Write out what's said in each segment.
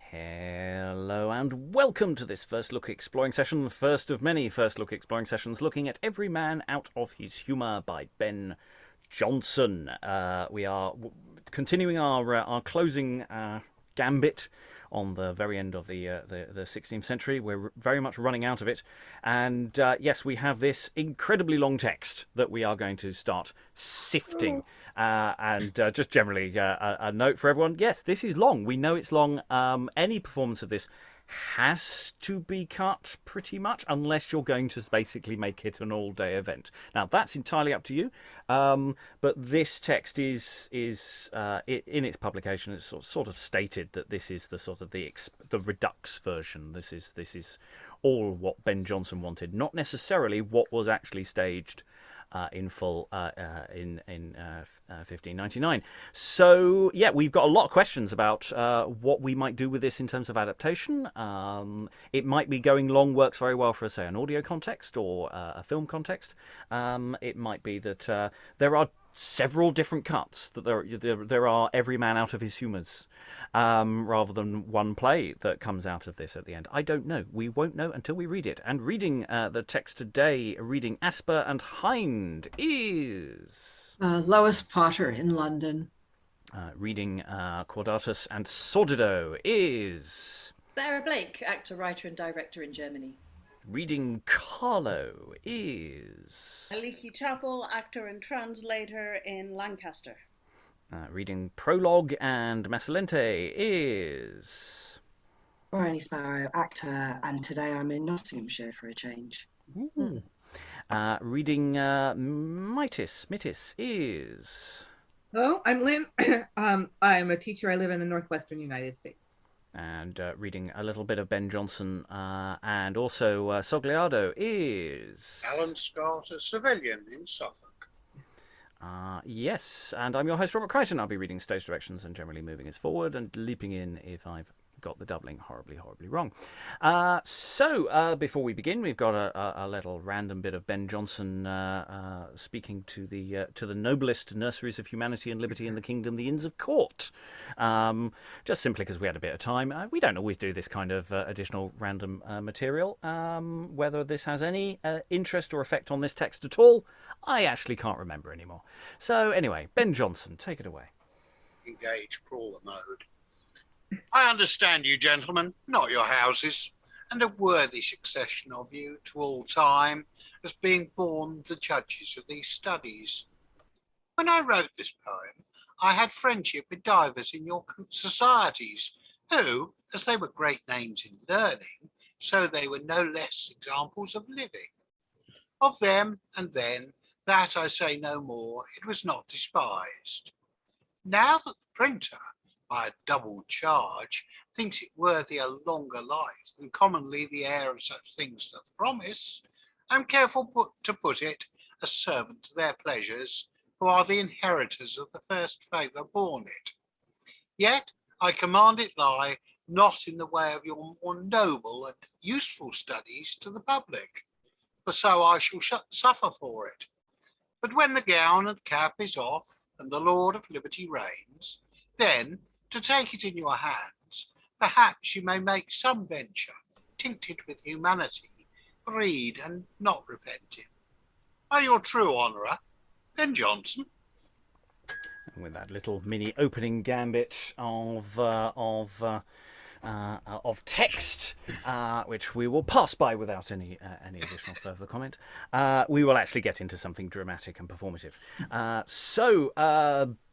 Hello and welcome to this First Look Exploring session, the first of many First Look Exploring sessions looking at Every Man Out of His Humour by Ben Jonson. We are continuing our closing gambit on the very end of the 16th century. We're very much running out of it. And yes, we have this incredibly long text that we are going to start sifting. And just generally a note for everyone. Yes, this is long. We know it's long. Any performance of this has to be cut pretty much unless you're going to basically make it an all-day event. Now that's entirely up to you, but this text is in its publication it's sort of stated that this is the sort of the redux version. This is all what Ben Jonson wanted, not necessarily what was actually staged in full in 1599. So yeah, we've got a lot of questions about what we might do with this in terms of adaptation. It might be going long works very well for, say, an audio context or a film context. It might be that there are several different cuts, that there are every man out of his humours, rather than one play that comes out of this at the end. I don't know. We won't know until we read it. And reading the text today, reading Asper and Hind, is Lois Potter in London. Reading Cordatus and Sordido is Sarah Blake, actor, writer and director in Germany. Reading Carlo is Aliki, Chapple, actor and translator in Lancaster. Reading Prologue and Macilente is Briony, Sparrow, actor, and today I'm in Nottinghamshire for a change. Reading Mitis is Hello, I'm Lynn. I'm a teacher. I live in the northwestern United States. And reading a little bit of Ben Jonson and also Sogliardo is Alan Scott, a civilian in Suffolk. Yes, and I'm your host, Robert Crighton. I'll be reading stage directions and generally moving us forward and leaping in if I've got the doubling horribly wrong. So before we begin, we've got a little random bit of Ben Jonson speaking to the noblest nurseries of humanity and liberty in the kingdom, the Inns of Court. Just simply because we had a bit of time. We don't always do this kind of additional random material. Whether this has any interest or effect on this text at all, I actually can't remember anymore. So anyway, Ben Jonson, take it away. Engage crawler mode. I understand you, gentlemen, not your houses, and a worthy succession of you to all time as being born the judges of these studies. When I wrote this poem, I had friendship with divers in your societies, who, as they were great names in learning, so they were no less examples of living. Of them, and then, that I say no more, it was not despised. Now that the printer, by a double charge, thinks it worthy a longer life than commonly the heir of such things doth promise, I am careful to put it, a servant to their pleasures, who are the inheritors of the first favour born it. Yet I command it lie not in the way of your more noble and useful studies to the public, for so I shall suffer for it. But when the gown and cap is off, and the Lord of Liberty reigns, then, to take it in your hands, perhaps you may make some venture, tincted with humanity, greed, and not repenting. Are your true honourer, Ben Jonson? And with that little mini opening gambit of text, which we will pass by without any additional further comment, we will actually get into something dramatic and performative.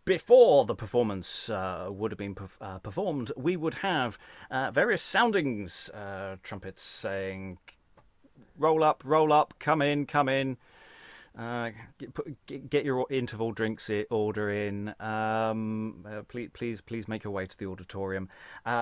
Before the performance would have been performed, we would have various soundings, trumpets saying, roll up, come in. Get your interval drinks order in. Please make your way to the auditorium.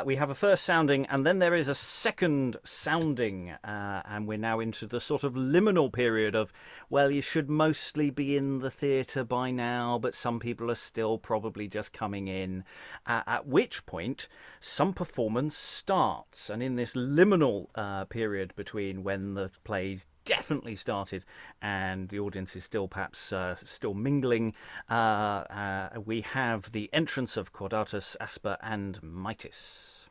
We have a first sounding, and then there is a second sounding, and we're now into the sort of liminal period of, well, you should mostly be in the theatre by now, but some people are still probably just coming in. At which point, some performance starts, and in this liminal period between when the play's definitely started and the audience is still perhaps still mingling, we have the entrance of Cordatus, Asper and Mitis.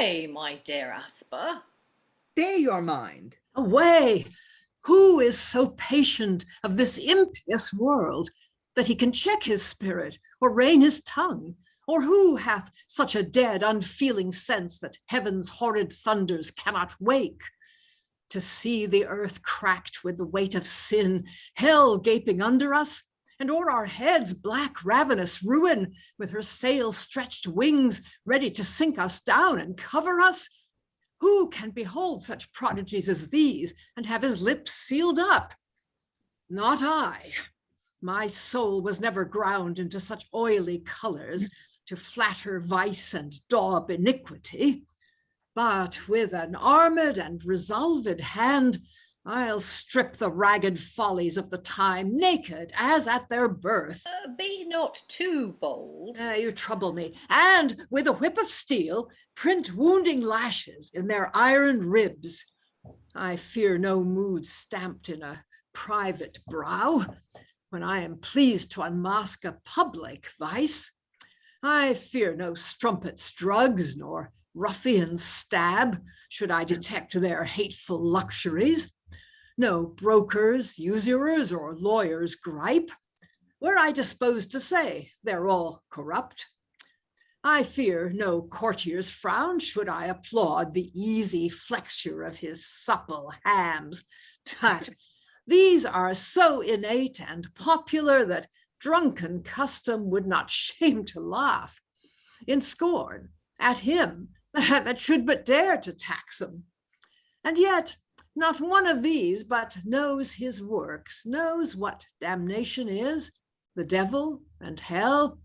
Nay, my dear Asper. Stay your mind. Away! Who is so patient of this impious world that he can check his spirit or rein his tongue? Or who hath such a dead, unfeeling sense that heaven's horrid thunders cannot wake? To see the earth cracked with the weight of sin, hell gaping under us, and o'er our heads black ravenous ruin, with her sail-stretched wings ready to sink us down and cover us? Who can behold such prodigies as these and have his lips sealed up? Not I. My soul was never ground into such oily colors to flatter vice and daub iniquity. But with an armed and resolved hand, I'll strip the ragged follies of the time naked as at their birth. Be not too bold. You trouble me. And with a whip of steel, print wounding lashes in their iron ribs. I fear no mood stamped in a private brow when I am pleased to unmask a public vice. I fear no strumpet's drugs nor ruffian's stab, should I detect their hateful luxuries. No brokers, usurers, or lawyers' gripe, were I disposed to say they're all corrupt. I fear no courtier's frown, should I applaud the easy flexure of his supple hams. But these are so innate and popular that drunken custom would not shame to laugh in scorn at him that should but dare to tax them. And yet not one of these but knows his works, knows what damnation is, the devil and hell,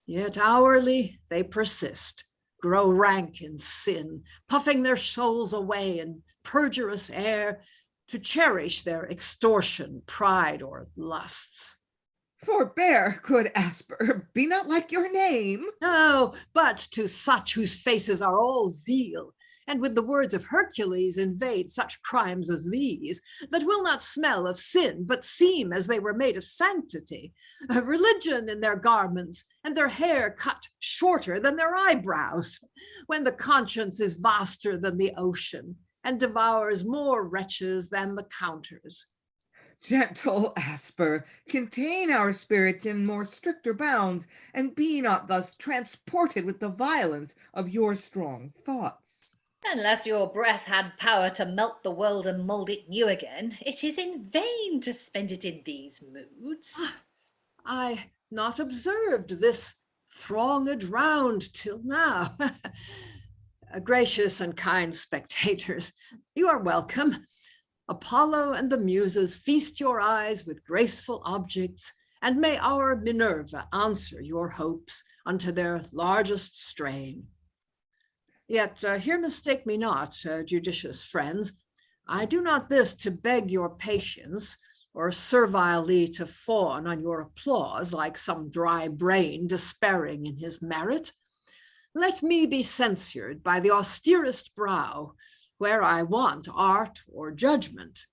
yet hourly they persist, grow rank in sin, puffing their souls away in perjurous air to cherish their extortion, pride, or lusts. Forbear, good Asper, be not like your name. No, but to such whose faces are all zeal, and with the words of Hercules invade such crimes as these, that will not smell of sin, but seem as they were made of sanctity, a religion in their garments, and their hair cut shorter than their eyebrows, when the conscience is vaster than the ocean, and devours more wretches than the counters. Gentle Asper, contain our spirits in more stricter bounds, and be not thus transported with the violence of your strong thoughts. Unless your breath had power to melt the world and mould it new again, it is in vain to spend it in these moods. I not observed this thronged round till now. Gracious and kind spectators, you are welcome. Apollo and the Muses feast your eyes with graceful objects, and may our Minerva answer your hopes unto their largest strain. Yet here mistake me not, judicious friends, I do not this to beg your patience, or servilely to fawn on your applause like some dry brain despairing in his merit. Let me be censured by the austerest brow, where I want art or judgment.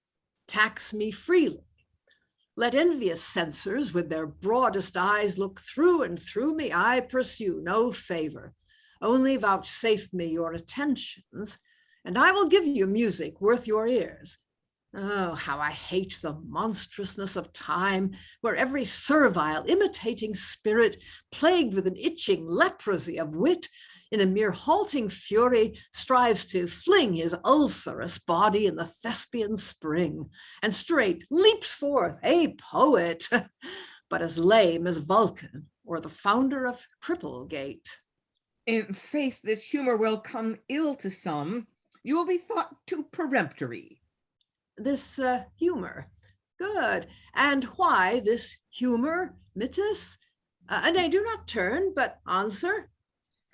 Tax me freely. Let envious censors with their broadest eyes look through and through me. I pursue no favor. Only vouchsafe me your attentions, and I will give you music worth your ears. Oh, how I hate the monstrousness of time, where every servile, imitating spirit, plagued with an itching leprosy of wit, in a mere halting fury, strives to fling his ulcerous body in the Thespian spring, and straight leaps forth a poet, but as lame as Vulcan or the founder of Cripplegate. In faith, this humor will come ill to some. You will be thought too peremptory. This humor. Good. And why this humor, Mitis? Nay, do not turn, but answer.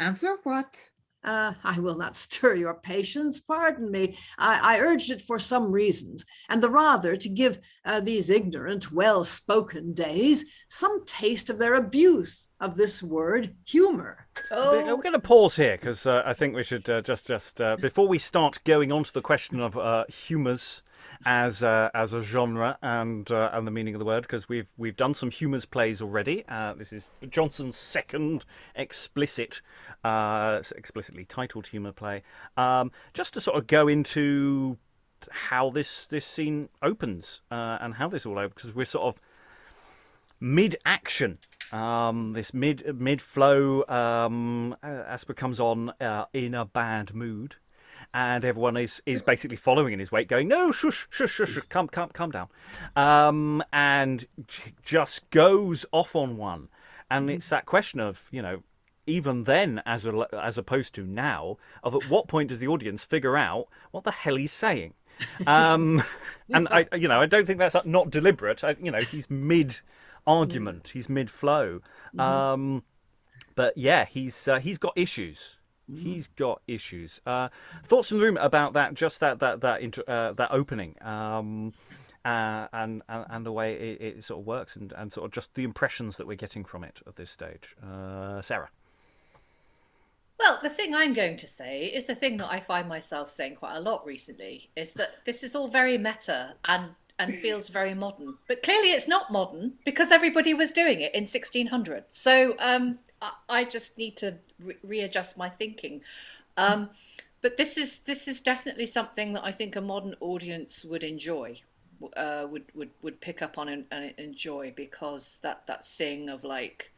Answer what? I will not stir your patience, pardon me. I urged it for some reasons, and the rather to give these ignorant, well-spoken days some taste of their abuse of this word humor. We're going to pause here because I think we should just before we start going on to the question of humours as a genre and the meaning of the word, because we've done some humours plays already. This is Jonson's second explicitly titled humour play. Just to sort of go into how this scene opens and how this all opens, because we're sort of mid-action. This mid-flow, Asper comes on in a bad mood, and everyone is basically following in his wake, going, "No, shush, shush, shush, calm down," and just goes off on one. And it's that question of, even then, as opposed to now, of at what point does the audience figure out what the hell he's saying? And I don't think that's not deliberate. He's mid-argument, he's mid-flow, but yeah, he's got issues. He's got issues. Thoughts in the room about that? Just that opening, and the way it sort of works, and sort of just the impressions that we're getting from it at this stage. Sarah. Well, the thing I'm going to say is the thing that I find myself saying quite a lot recently, is that this is all very meta and feels very modern. But clearly it's not modern because everybody was doing it in 1600. So I just need to readjust my thinking. But this is definitely something that I think a modern audience would enjoy, would pick up on and enjoy, because that thing of like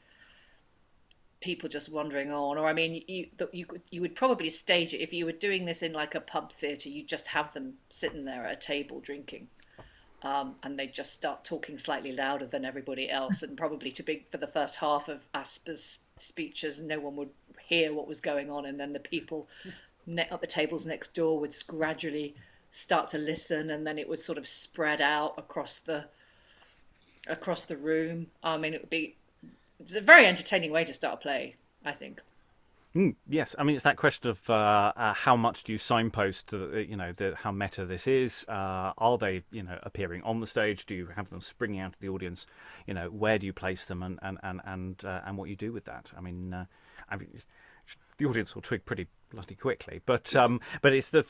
people just wandering on, or I mean, you would probably stage it if you were doing this in like a pub theatre. You just have them sitting there at a table drinking, and they just start talking slightly louder than everybody else, and probably for the first half of Asper's speeches, no one would hear what was going on, and then the people at the tables next door would gradually start to listen, and then it would sort of spread out across the room. I mean, it's a very entertaining way to start a play, I think. Yes, I mean, it's that question of how much do you signpost to how meta this is? Are they appearing on the stage? Do you have them springing out of the audience? Where do you place them, and what you do with that? I mean, the audience will twig pretty bloody quickly, but it's the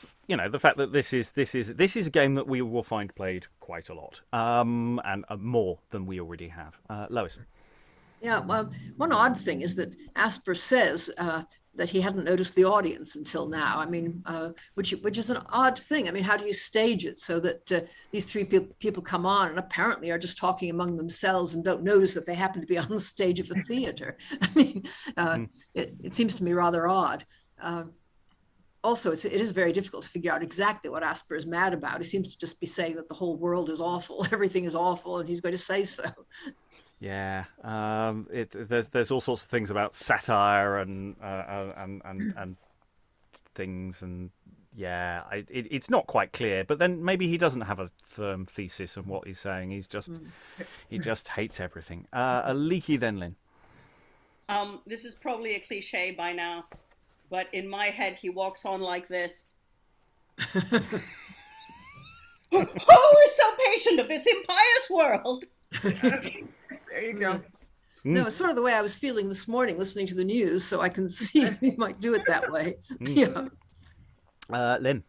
fact that this is a game that we will find played quite a lot, and more than we already have. Lois. Yeah, well, one odd thing is that Asper says that he hadn't noticed the audience until now. I mean, which is an odd thing. I mean, how do you stage it so that these three people come on and apparently are just talking among themselves and don't notice that they happen to be on the stage of a theater? I mean, it seems to me rather odd. Also, it is very difficult to figure out exactly what Asper is mad about. He seems to just be saying that the whole world is awful, everything is awful, and he's going to say so. Yeah, there's all sorts of things about satire and things, and yeah, it's not quite clear. But then maybe he doesn't have a firm thesis on what he's saying. He just hates everything. Aliki, then Lynn. This is probably a cliche by now, but in my head, he walks on like this. Who is so patient of this impious world? There you go. No, it's sort of the way I was feeling this morning listening to the news, so I can see he might do it that way. Yeah. Lynn.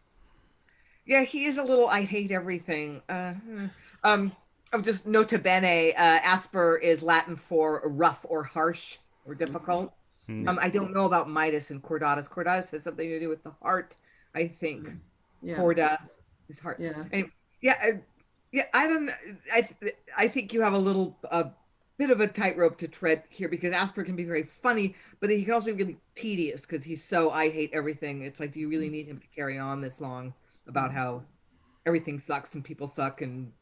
Yeah, he is a little I hate everything. Of just nota bene, Asper is Latin for rough or harsh or difficult. I don't know about Mitis and Cordatus. Cordatus has something to do with the heart, I think. Yeah. Corda is heart. Yeah. And I don't. I think you have a bit of a tightrope to tread here, because Asper can be very funny, but he can also be really tedious because he's so I hate everything. It's like, do you really need him to carry on this long about how everything sucks and people suck and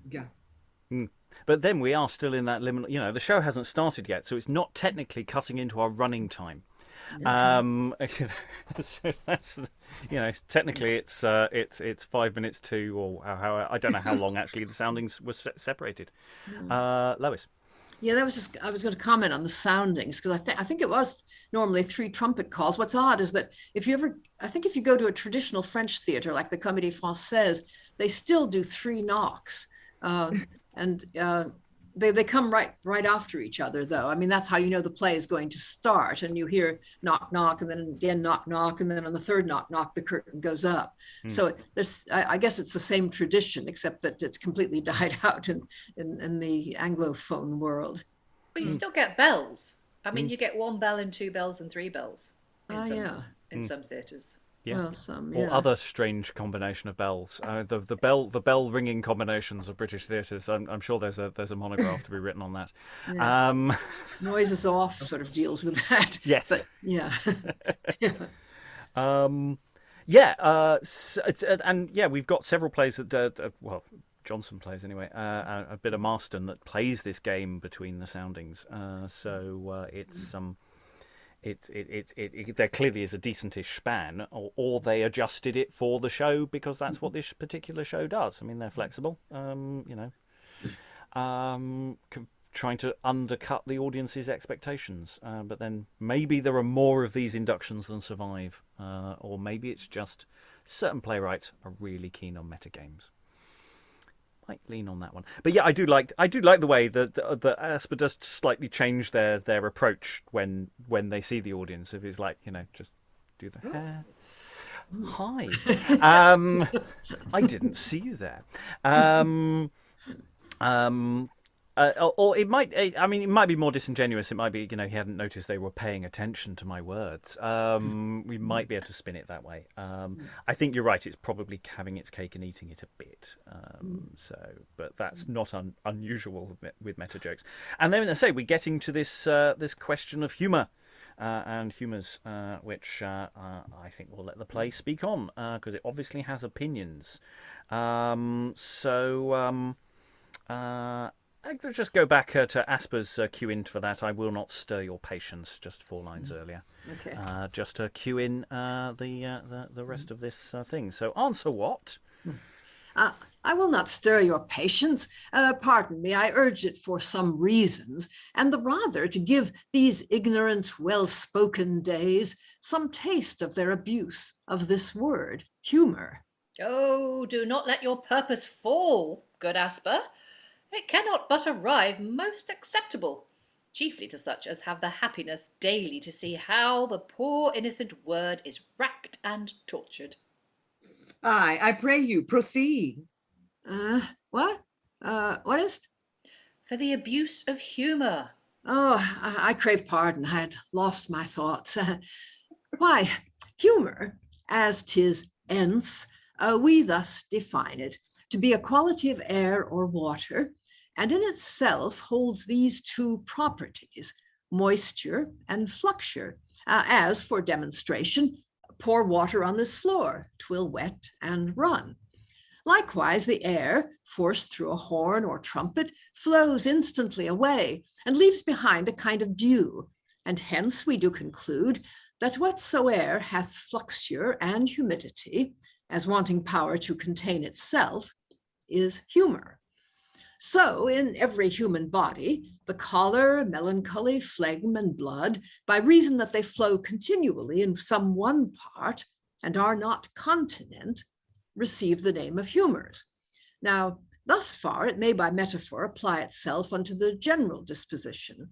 yeah. But then we are still in that limit. The show hasn't started yet, so it's not technically cutting into our running time. So that's technically it's 5 minutes to, or how I don't know how long actually the soundings was separated. Lois. Yeah, I was going to comment on the soundings, because I think it was normally 3 trumpet calls. What's odd is that if you go to a traditional French theater like the Comédie Française, they still do 3 knocks, and They come right after each other, though. I mean, that's how you know the play is going to start, and you hear knock knock, and then again knock knock, and then on the third knock knock, the curtain goes up. So there's, I guess it's the same tradition, except that it's completely died out in the Anglophone world. But you still get bells. I mean, you get 1 bell and 2 bells and 3 bells in some theatres. Yeah, well, or other strange combination of bells. The bell ringing combinations of British theatres. I'm sure there's a monograph to be written on that. Yeah. Noises Off sort of deals with that. Yes. But, yeah. We've got several plays that Jonson plays anyway. A bit of Marston that plays this game between the soundings. There clearly is a decentish span, or they adjusted it for the show because that's what this particular show does. I mean, they're flexible, trying to undercut the audience's expectations. But then maybe there are more of these inductions than survive, or maybe it's just certain playwrights are really keen on metagames. Might lean on that one, but yeah, I do like the way that Asper does slightly change their approach when they see the audience. If it's like, just do the hair. Hi, I didn't see you there. Or it might. I mean, it might be more disingenuous. It might be, he hadn't noticed they were paying attention to my words. We might be able to spin it that way. I think you're right. It's probably having its cake and eating it a bit. But that's not unusual with meta jokes. And then I say we're getting to this question of humour and humours, which I think we'll let the play speak on because it obviously has opinions. Let's just go back to Asper's cue in for that. I will not stir your patience. Just 4 lines earlier. Okay. Just to cue in the rest of this thing. So answer what? I will not stir your patience. Pardon me, I urge it for some reasons, and the rather to give these ignorant, well-spoken days some taste of their abuse of this word, humour. Oh, do not let your purpose fall, good Asper. It cannot but arrive most acceptable, chiefly to such as have the happiness daily to see how the poor innocent word is racked and tortured. Aye, I pray you, proceed. What? What is't? For the abuse of humour. Oh, I crave pardon. I had lost my thoughts. Why, humour, as 'tis ence, we thus define it, to be a quality of air or water, and in itself holds these 2 properties, moisture and fluxure, as for demonstration, pour water on this floor, 'twill wet and run. Likewise, the air, forced through a horn or trumpet, flows instantly away and leaves behind a kind of dew, and hence we do conclude that whatsoe'er hath fluxure and humidity, as wanting power to contain itself, is humour. So in every human body, the choler, melancholy, phlegm, and blood, by reason that they flow continually in some one part and are not continent, receive the name of humours. Now, thus far it may by metaphor apply itself unto the general disposition,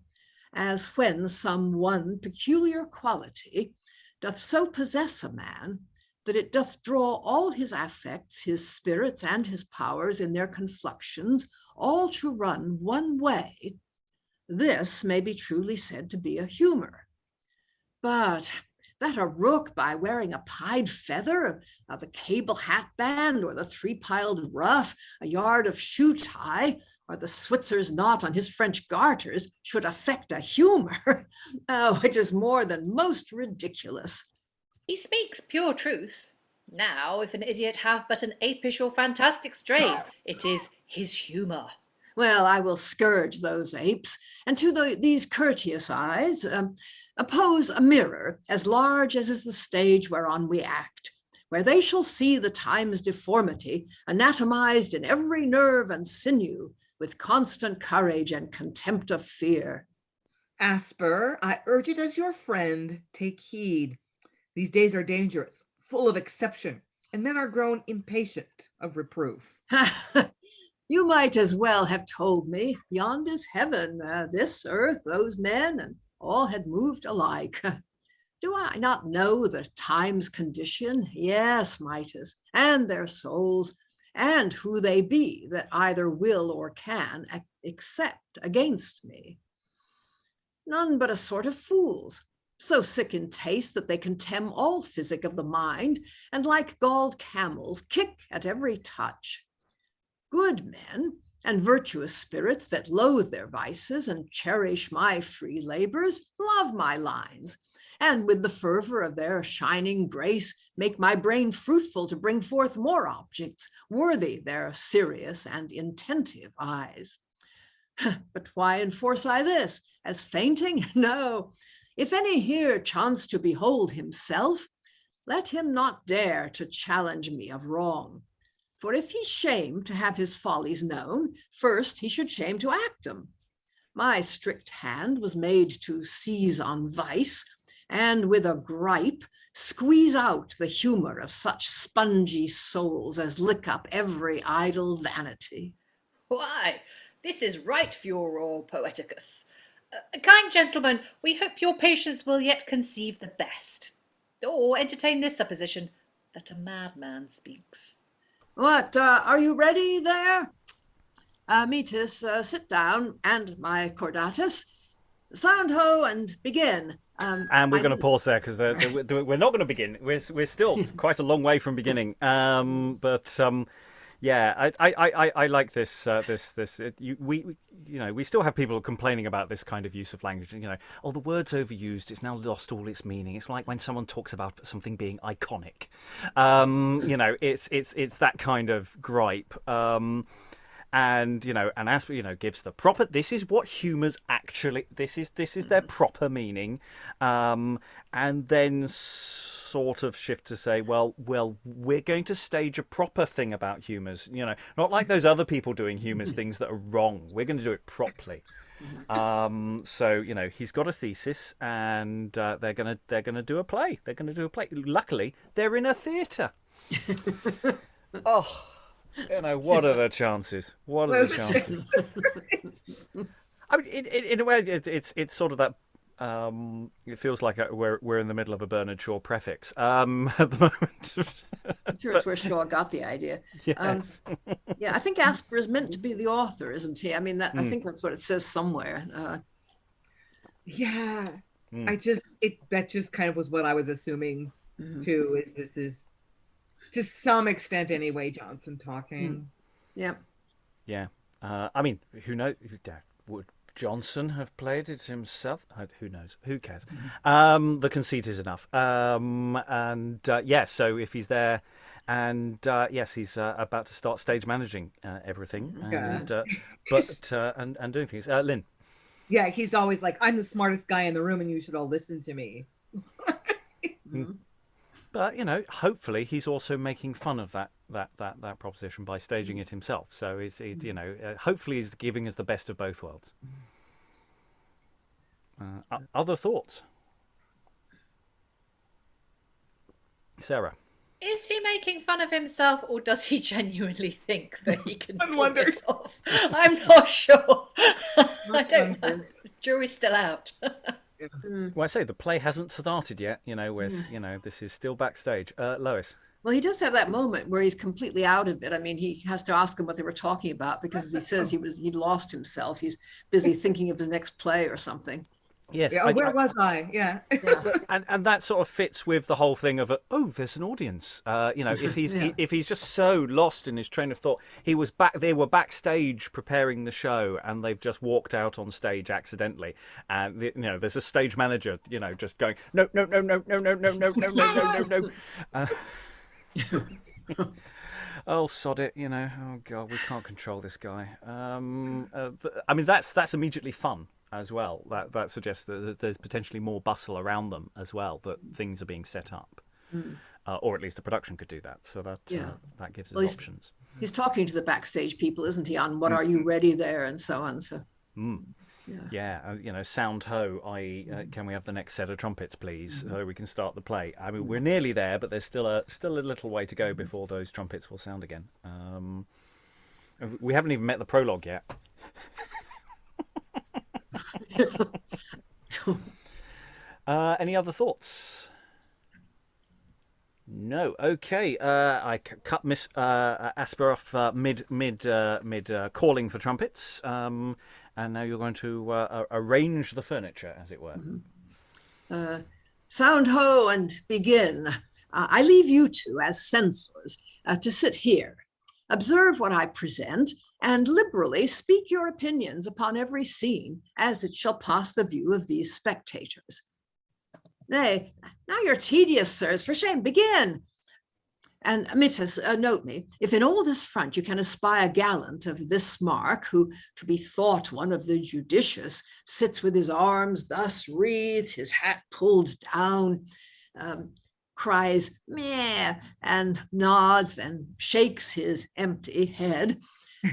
as when some one peculiar quality doth so possess a man, that it doth draw all his affects, his spirits, and his powers in their confluxions, all to run one way, this may be truly said to be a humour. But that a rook, by wearing a pied feather, the cable hat band, or the 3-piled ruff, a yard of shoe tie, or the Switzer's knot on his French garters, should affect a humour, which is more than most ridiculous. He speaks pure truth. Now, if an idiot have but an apish or fantastic strain, it is his humour. Well, I will scourge those apes, and to these courteous eyes oppose a mirror as large as is the stage whereon we act, where they shall see the time's deformity anatomized in every nerve and sinew, with constant courage and contempt of fear. Asper, I urge it as your friend, take heed. These days are dangerous, full of exception, and men are grown impatient of reproof. You might as well have told me, yond is heaven, this earth, those men, and all had moved alike. Do I not know the time's condition? Yes, Mitis, and their souls, and who they be that either will or can accept against me. None but a sort of fools, so sick in taste that they contemn all physic of the mind, and like galled camels kick at every touch. Good men and virtuous spirits that loathe their vices and cherish my free labors love my lines, and with the fervor of their shining grace make my brain fruitful to bring forth more objects worthy their serious and intentive eyes. But why enforce I this? As fainting? No. If any here chance to behold himself, let him not dare to challenge me of wrong. For if he shame to have his follies known, first he should shame to act them. My strict hand was made to seize on vice, and with a gripe squeeze out the humor of such spongy souls as lick up every idle vanity. Why, this is right, Furor Poeticus. Kind gentlemen, we hope your patience will yet conceive the best, or entertain this supposition, that a madman speaks. What, are you ready there? Mitis, sit down, and my Cordatus. Sound ho and begin. And we're going to pause there because we're not going to begin. We're still quite a long way from beginning. Yeah, I like this. We still have people complaining about this kind of use of language. Oh, the word's overused. It's now lost all its meaning. It's like when someone talks about something being iconic. It's that kind of gripe. And Asper, gives the proper. This is what humour's actually. This is their proper meaning, and then sort of shift to say, well, we're going to stage a proper thing about humours. Not like those other people doing humours things that are wrong. We're going to do it properly. So he's got a thesis, and they're gonna do a play. They're gonna do a play. Luckily, they're in a theatre. Oh. What are the chances? What are the chances? I mean, in a way, it's sort of that. It feels like we're in the middle of a Bernard Shaw prefix at the moment. I'm sure it's where Shaw got the idea. Yes. Yeah, I think Asper is meant to be the author, isn't he? I mean, I think that's what it says somewhere. Yeah, that just kind of was what I was assuming too. This is. To some extent, anyway, Jonson talking. Yeah. Yeah. I mean, who knows? Would Jonson have played it himself? Who knows? Who cares? The conceit is enough. So if he's there, and yes, he's about to start stage managing everything, and doing things. Lynn. Yeah, he's always like, I'm the smartest guy in the room, and you should all listen to me. But hopefully he's also making fun of that proposition by staging it himself. So he's hopefully he's giving us the best of both worlds. Other thoughts, Sarah? Is he making fun of himself, or does he genuinely think that he can pull this off? I'm not sure. I don't know. The jury's still out. Well, I say the play hasn't started yet. This is still backstage. Lois. Well, he does have that moment where he's completely out of it. I mean, he has to ask them what they were talking about because he says he'd lost himself. He's busy thinking of the next play or something. Yes. Yeah, where was I? Yeah. And that sort of fits with the whole thing of there's an audience. If he's just so lost in his train of thought, they were backstage preparing the show, and they've just walked out on stage accidentally, and there's a stage manager, just going no. Oh, sod it, oh God, we can't control this guy. I mean, that's immediately fun as well. That suggests that there's potentially more bustle around them as well, that things are being set up. Or at least the production could do that. So that gives us options. He's talking to the backstage people, isn't he, on what are you ready there and so on. So. Sound ho, i.e., can we have the next set of trumpets, please, so we can start the play. I mean, we're nearly there, but there's still a little way to go before those trumpets will sound again. We haven't even met the prologue yet. Any other thoughts? No. Okay. I cut Miss Asper off mid calling for trumpets, and now you're going to arrange the furniture, as it were. Sound ho and begin. I leave you two as censors to sit here, observe what I present, and liberally speak your opinions upon every scene as it shall pass the view of these spectators. Nay, now you're tedious, sirs, for shame, begin. And Mitis, note me, if in all this front you can espy a gallant of this mark, who, to be thought one of the judicious, sits with his arms thus wreathed, his hat pulled down, cries, meh, and nods and shakes his empty head,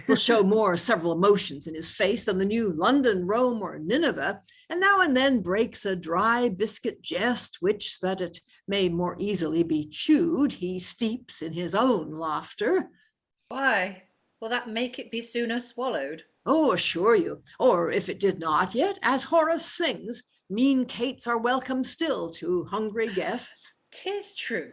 will show more several emotions in his face than the new London, Rome, or Nineveh, and now and then breaks a dry biscuit jest, which, that it may more easily be chewed, he steeps in his own laughter. Why, will that make it be sooner swallowed? Oh, assure you, or if it did not yet, as Horace sings, mean cates are welcome still to hungry guests. 'Tis true,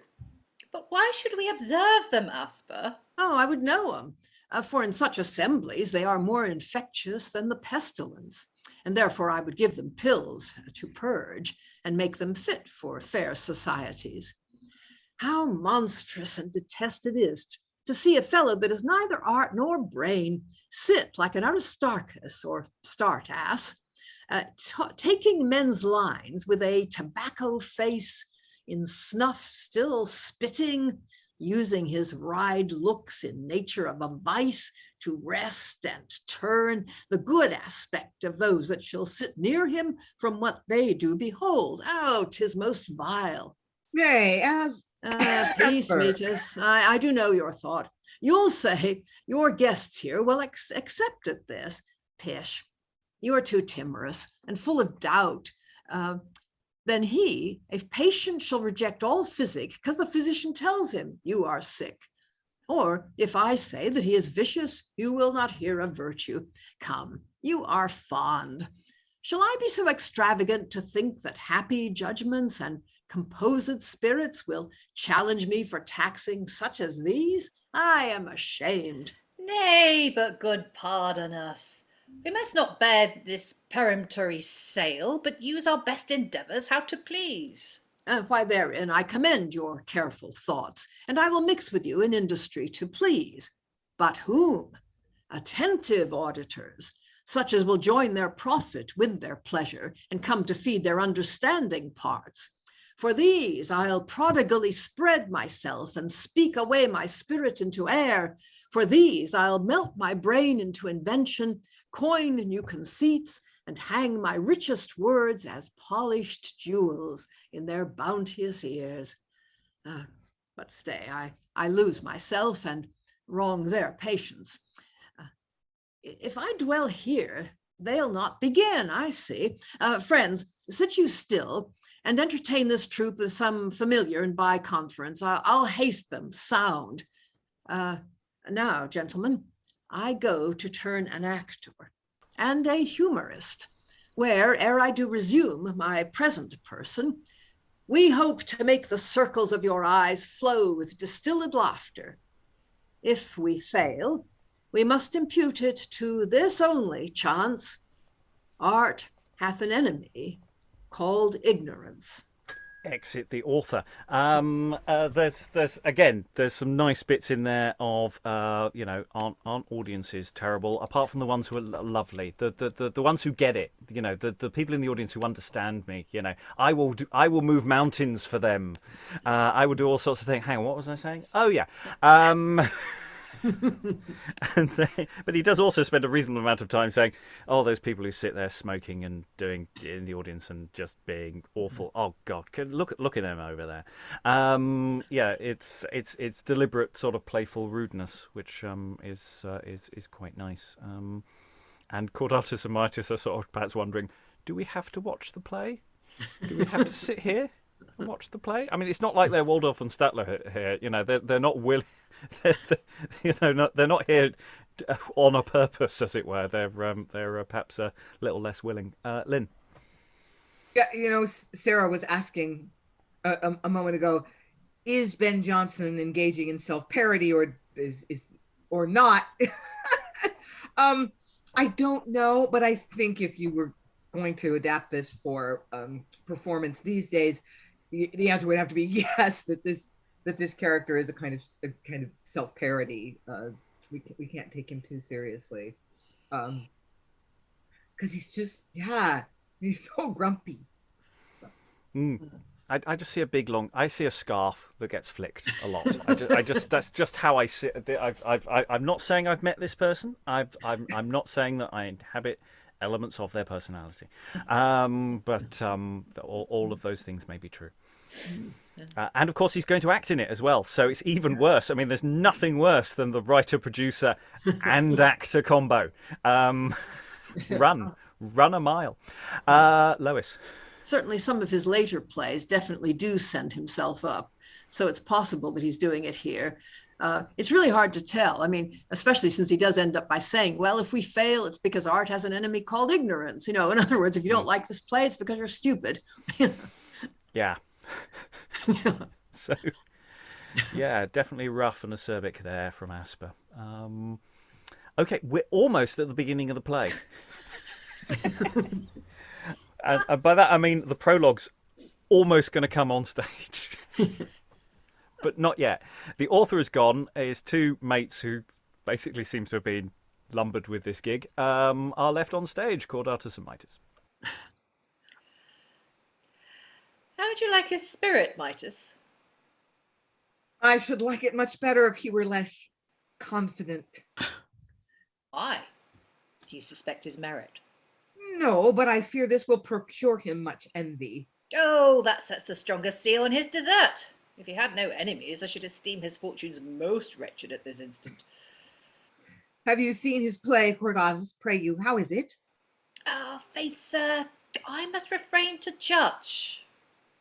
but why should we observe them, Asper? Oh, I would know 'em. For in such assemblies they are more infectious than the pestilence, and therefore I would give them pills to purge and make them fit for fair societies. How monstrous and detested is to see a fellow that is neither art nor brain sit like an Aristarchus or Startass, taking men's lines with a tobacco face, in snuff still spitting, using his wide looks in nature of a vice to rest and turn the good aspect of those that shall sit near him from what they do behold. Oh, 'tis most vile. Nay, as Peace, Mitis. I do know your thought. You'll say your guests here will accept at this. Pish, you are too timorous and full of doubt. Then he, if patient, shall reject all physic because the physician tells him you are sick. Or if I say that he is vicious, you will not hear of virtue. Come, you are fond. Shall I be so extravagant to think that happy judgments and composed spirits will challenge me for taxing such as these? I am ashamed. Nay, but good pardon us. We must not bear this peremptory sail, but use our best endeavours how to please. Why, therein I commend your careful thoughts, and I will mix with you in industry to please. But whom? Attentive auditors, such as will join their profit with their pleasure, and come to feed their understanding parts. For these I'll prodigally spread myself and speak away my spirit into air. For these I'll melt my brain into invention, coin new conceits, and hang my richest words as polished jewels in their bounteous ears. But stay, I lose myself and wrong their patience. If I dwell here, they'll not begin, I see. Friends, sit you still and entertain this troop with some familiar and by conference. I'll haste them sound. Now, gentlemen, I go to turn an actor and a humorist, where, ere I do resume my present person, we hope to make the circles of your eyes flow with distilled laughter. If we fail, we must impute it to this only chance: art hath an enemy called ignorance. Exit the author. There's some nice bits in there of aren't audiences terrible, apart from the ones who are lovely, the ones who get it, the people in the audience who understand me. I will move mountains for them. I will do all sorts of things. Hang on, what was I saying? Oh yeah. But he does also spend a reasonable amount of time saying, "Oh, those people who sit there smoking and doing in the audience and just being awful. Oh God, look at them over there." It's deliberate sort of playful rudeness, which is quite nice. And Cordatus and Mitis are sort of perhaps wondering, do we have to watch the play? Do we have to sit here and watch the play? I mean, it's not like they're Waldorf and Statler here. They're not willing. They're not here on a purpose, as it were. They're perhaps a little less willing. Lynn. Yeah, Sarah was asking a moment ago, is Ben Jonson engaging in self-parody or or not? I don't know, but I think if you were going to adapt this for performance these days, the answer would have to be yes. That this character is a kind of self-parody. We can't take him too seriously, because he's so grumpy. I just see I see a scarf that gets flicked a lot. That's just how I see it. I'm not saying I've met this person. I'm not saying that I inhabit elements of their personality. But all of those things may be true. And of course, he's going to act in it as well. So it's even worse. I mean, there's nothing worse than the writer, producer, and actor combo. Run a mile. Lois. Certainly some of his later plays definitely do send himself up. So it's possible that he's doing it here. It's really hard to tell. I mean, especially since he does end up by saying, well, if we fail, it's because art has an enemy called ignorance. In other words, if you don't like this play, it's because you're stupid. Yeah. So, yeah, definitely rough and acerbic there from Asper. Okay, we're almost at the beginning of the play. And by that, I mean the prologue's almost going to come on stage. But not yet. The author is gone. His two mates, who basically seems to have been lumbered with this gig, are left on stage, Cordatus and Mitis. How would you like his spirit, Mitis? I should like it much better if he were less confident. Why? Do you suspect his merit? No, but I fear this will procure him much envy. Oh, that sets the strongest seal on his dessert. If he had no enemies, I should esteem his fortunes most wretched at this instant. Have you seen his play, Cordatus? Pray you, how is it? Faith, sir, I must refrain to judge.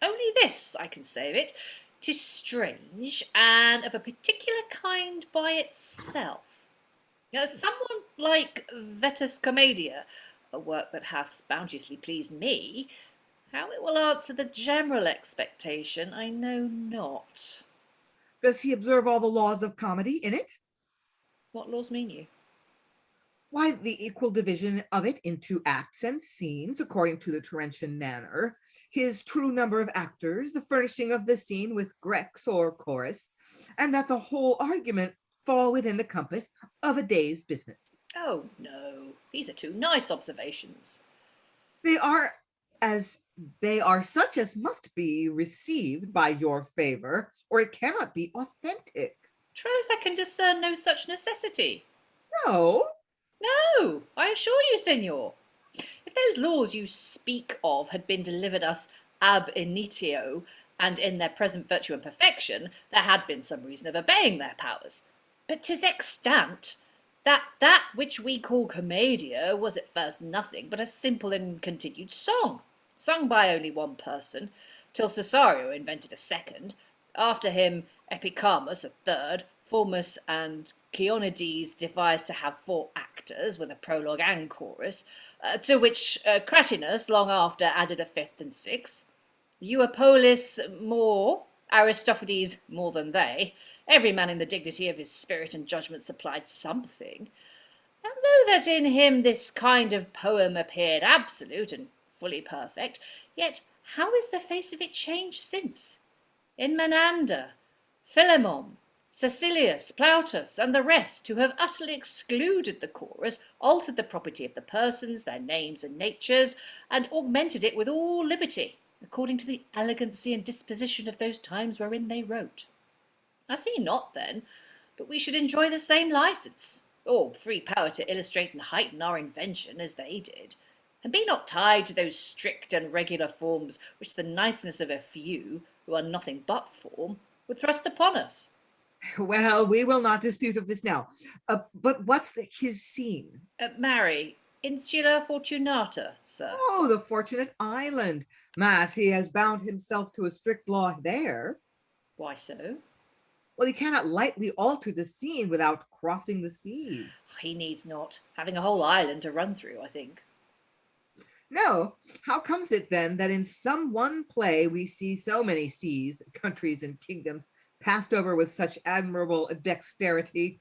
Only this I can say of it: 'tis strange, and of a particular kind by itself. Someone like Vetus Commedia, a work that hath bounteously pleased me, how it will answer the general expectation, I know not. Does he observe all the laws of comedy in it? What laws mean you? Why, the equal division of it into acts and scenes according to the Terentian manner, his true number of actors, the furnishing of the scene with Grex or chorus, and that the whole argument fall within the compass of a day's business. Oh, no, these are two nice observations. They are such as must be received by your favor, or it cannot be authentic. Troth, I can discern no such necessity. No. No, I assure you, Signor. If those laws you speak of had been delivered us ab initio, and in their present virtue and perfection, there had been some reason of obeying their powers. But 'tis extant that which we call commedia was at first nothing but a simple and continued song, sung by only one person, till Cesario invented a second, after him Epicharmus a third, Formus and Chionides devised to have 4 actors with a prologue and chorus, to which Cratinus long after added a 5th and 6th, Euapolis more, Aristophanes more than they. Every man in the dignity of his spirit and judgment supplied something. And though that in him this kind of poem appeared absolute and fully perfect, yet how is the face of it changed since? In Menander, Philemon, Cecilius, Plautus, and the rest, who have utterly excluded the chorus, altered the property of the persons, their names and natures, and augmented it with all liberty, according to the elegancy and disposition of those times wherein they wrote. I see not, then, but we should enjoy the same license, or free power to illustrate and heighten our invention as they did, and be not tied to those strict and regular forms which the niceness of a few, who are nothing but form, would thrust upon us. Well, we will not dispute of this now. But what's his scene? Marry, Insula Fortunata, sir. Oh, the Fortunate Island. Mass, he has bound himself to a strict law there. Why so? Well, he cannot lightly alter the scene without crossing the seas. He needs not. Having a whole island to run through, I think. No, how comes it then that in some one play we see so many seas, countries, and kingdoms passed over with such admirable dexterity?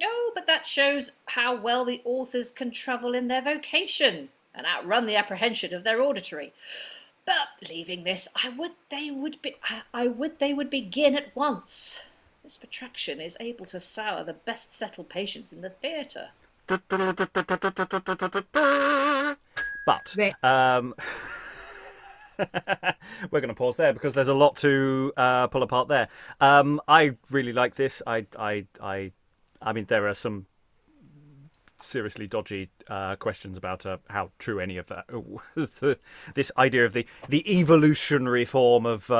Oh, but that shows how well the authors can travel in their vocation and outrun the apprehension of their auditory. But leaving this, I would they would begin at once. This protraction is able to sour the best settled patience in the theatre. But we're going to pause there because there's a lot to pull apart there. I really like this. I mean, there are some seriously dodgy questions about how true any of that. This idea of the evolutionary form of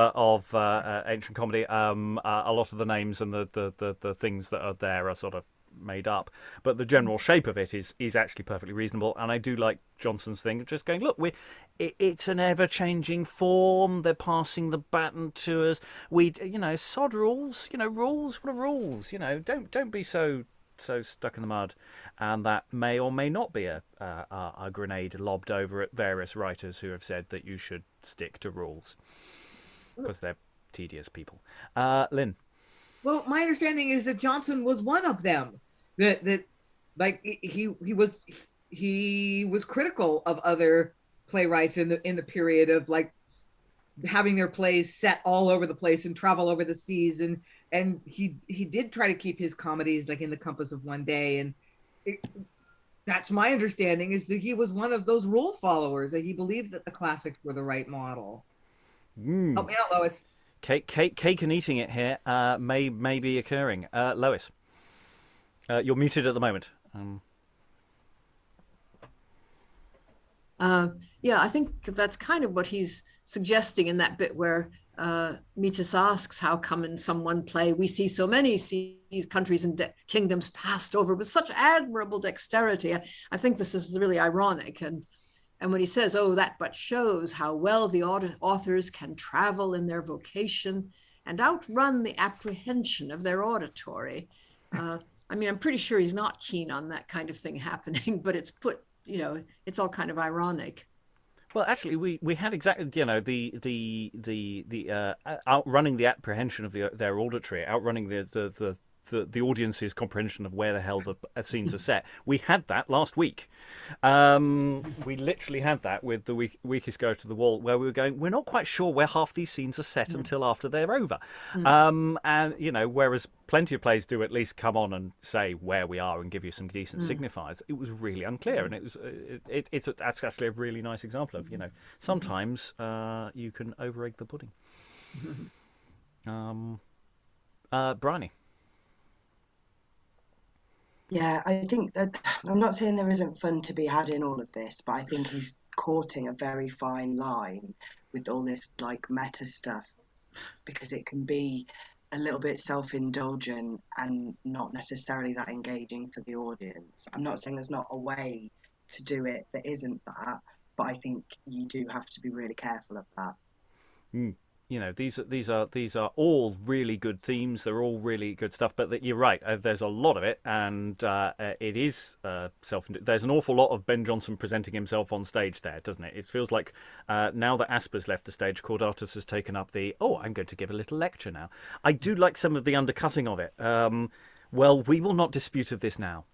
ancient comedy. A lot of the names and the things that are there are sort of made up, but the general shape of it is actually perfectly reasonable. And I do like Jonson's thing of just going, look, it's an ever-changing form. They're passing the baton to us. Sod rules. Rules. What are rules? Don't be so stuck in the mud. And that may or may not be a grenade lobbed over at various writers who have said that you should stick to rules because they're tedious people. Lynn. Well, my understanding is that Jonson was one of them. That like he was critical of other playwrights in the period of like having their plays set all over the place and travel over the seas, and he did try to keep his comedies like in the compass of one day, and that's my understanding, is that he was one of those rule followers, that he believed that the classics were the right model. Help me out, Lois. Cake and eating it here may be occurring. Lois, you're muted at the moment. Yeah, I think that's kind of what he's suggesting in that bit where Mitis asks, how come in some one play we see so many seas, countries, and kingdoms passed over with such admirable dexterity? I think this is really ironic. And when he says, oh, that but shows how well the authors can travel in their vocation and outrun the apprehension of their auditory. I mean, I'm pretty sure he's not keen on that kind of thing happening, but it's it's all kind of ironic. Well, actually, we had exactly, the outrunning the apprehension of their auditory, outrunning the audience's comprehension of where the hell the scenes are set. We had that last week. We literally had that with the weakest go to the wall, where we were going, we're not quite sure where half these scenes are set until after they're over. And whereas plenty of plays do at least come on and say where we are and give you some decent signifiers, it was really unclear. And that's actually a really nice example of, sometimes you can over-egg the pudding. Briony. Yeah, I think that I'm not saying there isn't fun to be had in all of this, but I think he's courting a very fine line with all this like meta stuff, because it can be a little bit self-indulgent and not necessarily that engaging for the audience. I'm not saying there's not a way to do it that isn't that, but I think you do have to be really careful of that. These are all really good themes. They're all really good stuff. But you're right. There's a lot of it, and it is there's an awful lot of Ben Jonson presenting himself on stage there, doesn't it? It feels like now that Asper's left the stage, Cordatus has taken up I'm going to give a little lecture now. I do like some of the undercutting of it. Well, we will not dispute of this now.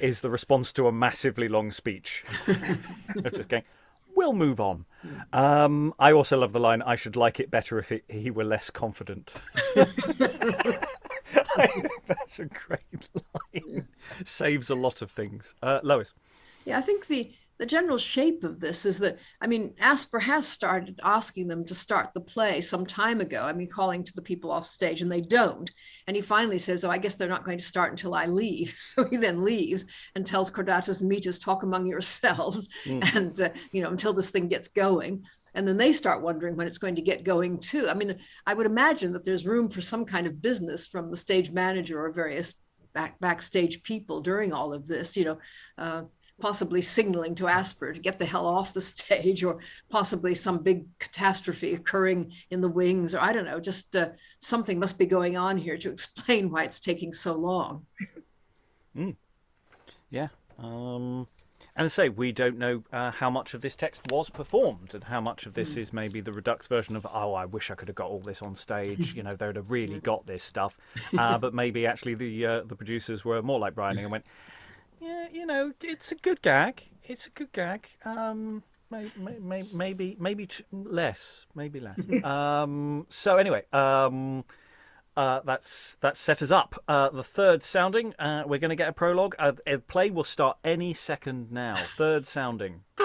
Is the response to a massively long speech? Just going, we'll move on. I also love the line, I should like it better if he were less confident. I think that's a great line. Saves a lot of things. Lois. Yeah, I think the general shape of this is that, I mean, Asper has started asking them to start the play some time ago. I mean, calling to the people off stage, and they don't. And he finally says, I guess they're not going to start until I leave. So he then leaves and tells Cordatus and Mitis, talk among yourselves, and, until this thing gets going. And then they start wondering when it's going to get going too. I mean, I would imagine that there's room for some kind of business from the stage manager or various backstage people during all of this, possibly signaling to Asper to get the hell off the stage, or possibly some big catastrophe occurring in the wings, or I don't know, just something must be going on here to explain why it's taking so long. Yeah. And I say, we don't know how much of this text was performed and how much of this is maybe the Redux version of, oh, I wish I could have got all this on stage. You know, they would have really got this stuff. But maybe actually the producers were more like Briony and went, yeah, you know, it's a good gag. It's a good gag. Maybe less. Maybe less. So anyway, that's set us up. The third sounding, we're going to get a prologue. Play will start any second now. Third sounding. They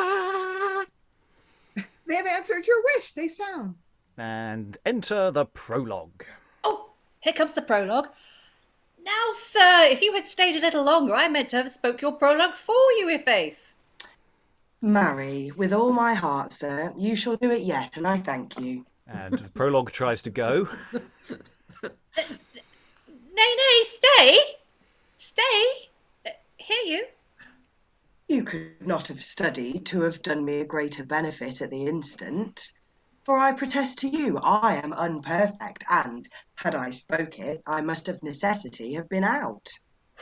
have answered your wish. They sound. And enter the prologue. Oh, here comes the prologue. Now, sir, if you had stayed a little longer, I meant to have spoke your prologue for you, i' faith. Marry, with all my heart, sir, you shall do it yet, and I thank you. And the prologue tries to go. Nay, stay. Stay. Hear you. You could not have studied to have done me a greater benefit at the instant. For I protest to you, I am unperfect, and, had I spoke it, I must of necessity have been out.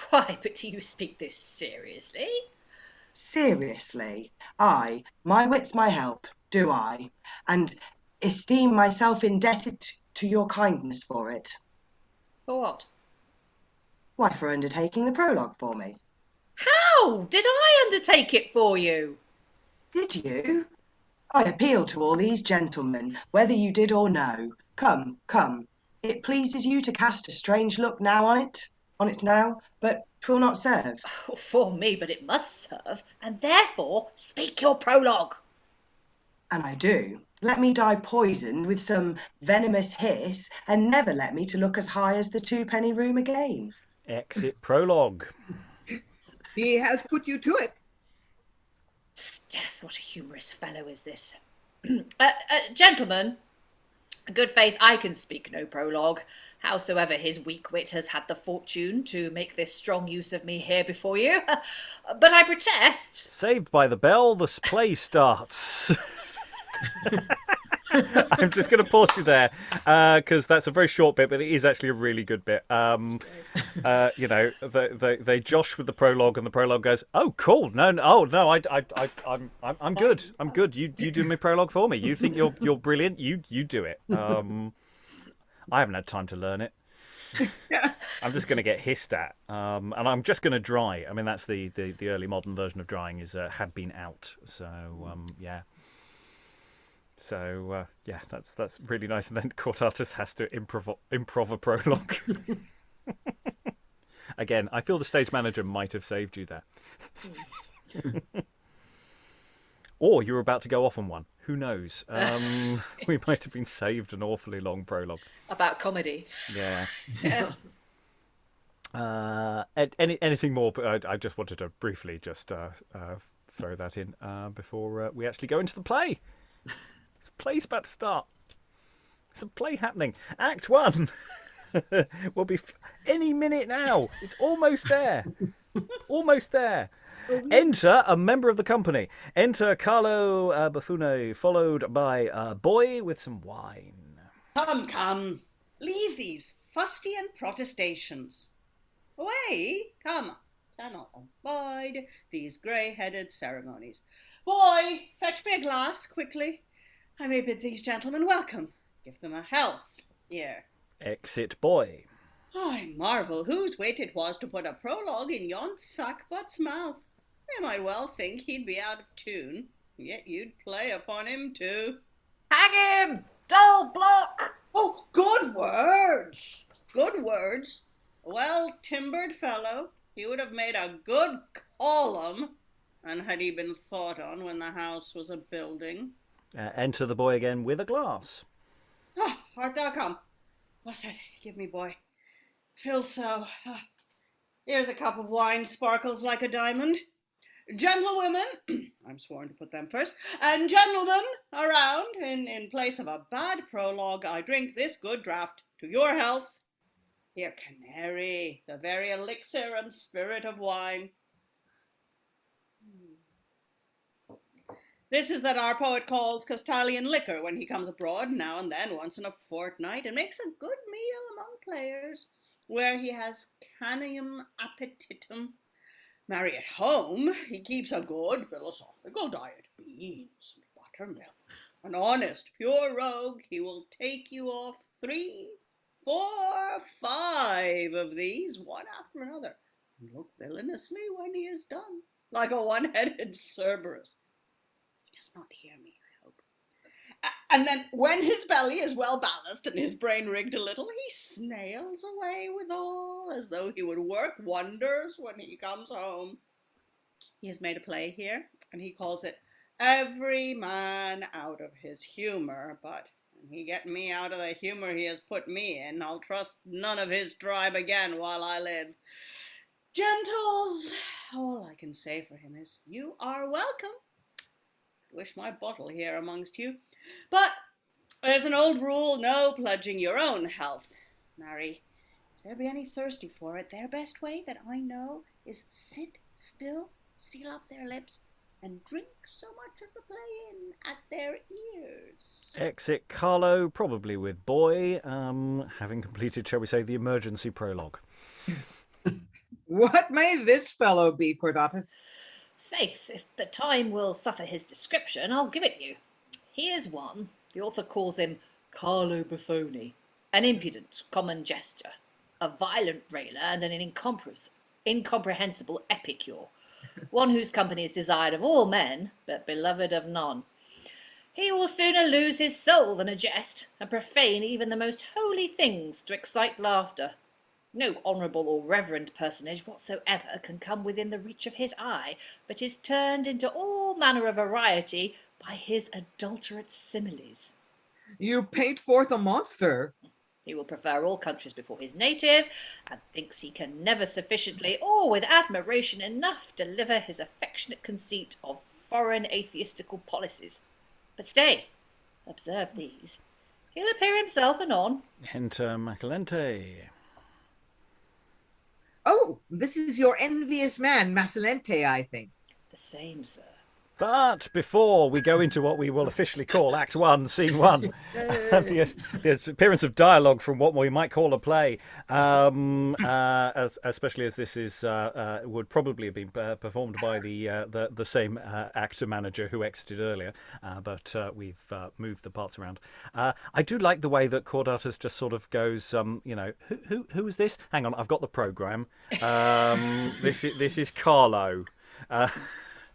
Why, but do you speak this seriously? Seriously, I, my wit's my help, do I, and esteem myself indebted to your kindness for it. For what? Why, for undertaking the prologue for me. How did I undertake it for you? Did you? I appeal to all these gentlemen, whether you did or no. Come, come. It pleases you to cast a strange look now on it now, but 'twill not serve. Oh, for me, but it must serve, and therefore speak your prologue. And I do. Let me die poisoned with some venomous hiss, and never let me to look as high as the twopenny room again. Exit prologue. He has put you to it. Death, what a humorous fellow is this. Gentlemen, good faith, I can speak no prologue, howsoever his weak wit has had the fortune to make this strong use of me here before you. But I protest. Saved by the bell, the play starts. I'm just going to pause you there because that's a very short bit, but it is actually a really good bit. You know, they josh with the prologue, and the prologue goes, "Oh, cool! No, I'm good. I'm good. You do my prologue for me. You think you're brilliant? You do it. I haven't had time to learn it. I'm just going to get hissed at, and I'm just going to dry. I mean, that's the early modern version of drying is had been out. So yeah. So yeah, that's really nice. And then Cordatus has to improv a prologue. Again, I feel the stage manager might have saved you there. Or you were about to go off on one. Who knows? We might have been saved an awfully long prologue. About comedy. Yeah. Anything more? But I just wanted to briefly just throw that in before we actually go into the play. The play's about to start. There's a play happening. Act 1 will be any minute now. It's almost there. Almost there. Enter a member of the company. Enter Carlo Buffone, followed by a boy with some wine. Come. Leave these fustian protestations. Away, come. Cannot abide these grey-headed ceremonies. Boy, fetch me a glass, quickly. I may bid these gentlemen welcome. Give them a health, here. Exit boy. I marvel whose wit it was to put a prologue in yon sackbut's mouth. They might well think he'd be out of tune, yet you'd play upon him too. Hang him! Dull block! Oh, good words! Good words. A well-timbered fellow, he would have made a good column, and had he been thought on when the house was a building. Enter the boy again with a glass. Ah, art thou come? What's that? Give me, boy. Fill so. Here's a cup of wine, sparkles like a diamond. Gentlewomen, I'm sworn to put them first, and gentlemen around, in place of a bad prologue, I drink this good draught to your health. Here, canary, the very elixir and spirit of wine. This is that our poet calls Castalian liquor when he comes abroad now and then, once in a fortnight, and makes a good meal among players, where he has canium appetitum. Marry, at home, he keeps a good philosophical diet, beans and buttermilk. An honest, pure rogue, he will take you off 3, 4, 5 of these, one after another, and look villainously when he is done, like a one-headed Cerberus. He does not hear me, I hope. And then, when his belly is well balanced and his brain rigged a little, he snails away withal, as though he would work wonders when he comes home. He has made a play here, and he calls it Every Man Out of His Humour, but when he get me out of the humour he has put me in, I'll trust none of his tribe again while I live. Gentles, all I can say for him is, you are welcome. I wish my bottle here amongst you. But there's an old rule, no pledging your own health. Marry, if there be any thirsty for it, their best way that I know is sit still, seal up their lips, and drink so much of the play in at their ears. Exit Carlo, probably with Boy, having completed, shall we say, the emergency prologue. What may this fellow be, Cordatus? Faith, if the time will suffer his description, I'll give it you. He is one, the author calls him Carlo Buffoni, an impudent common gesture, a violent railer, and an incomprehensible epicure, one whose company is desired of all men, but beloved of none. He will sooner lose his soul than a jest, and profane even the most holy things to excite laughter. No honourable or reverend personage whatsoever can come within the reach of his eye, but is turned into all manner of variety by his adulterate similes. You paint forth a monster. He will prefer all countries before his native, and thinks he can never sufficiently or with admiration enough deliver his affectionate conceit of foreign atheistical policies. But stay, observe these. He'll appear himself anon. Enter Macilente. Oh, this is your envious man, Macilente, I think. The same, sir. But before we go into what we will officially call Act 1, Scene 1, the appearance of dialogue from what we might call a play, especially as this is would probably have been performed by the same actor-manager who exited earlier, but we've moved the parts around. I do like the way that Cordatus just sort of goes, who is this? Hang on, I've got the programme. This is Carlo.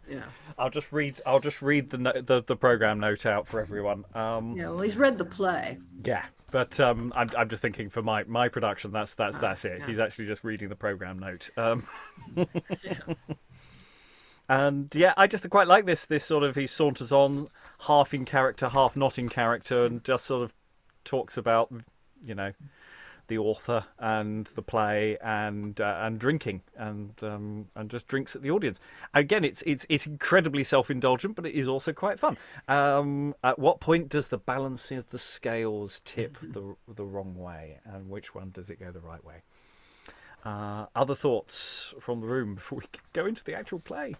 Yeah. I'll just read the program note out for everyone. Yeah, well, he's read the play. Yeah, but I'm just thinking for my production that's it. Yeah. He's actually just reading the program note. Yeah. And yeah, I just quite like this sort of, he saunters on, half in character, half not in character, and just sort of talks about, the author and the play and drinking and just drinks at the audience. Again, it's incredibly self-indulgent, but it is also quite fun. At what point does the balance of the scales tip the wrong way, and which one does it go the right way? Other thoughts from the room before we go into the actual play?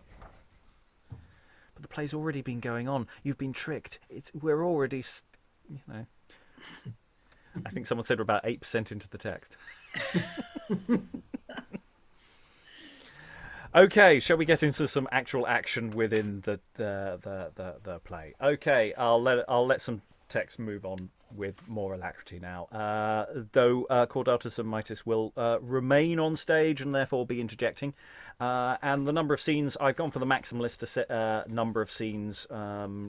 But the play's already been going on. You've been tricked. We're already, I think someone said we're about 8% into the text. Okay, shall we get into some actual action within the play? Okay, I'll let some text move on with more alacrity now. Though Cordatus and Mitis will remain on stage and therefore be interjecting. And the number of scenes, I've gone for the maximalist number of scenes,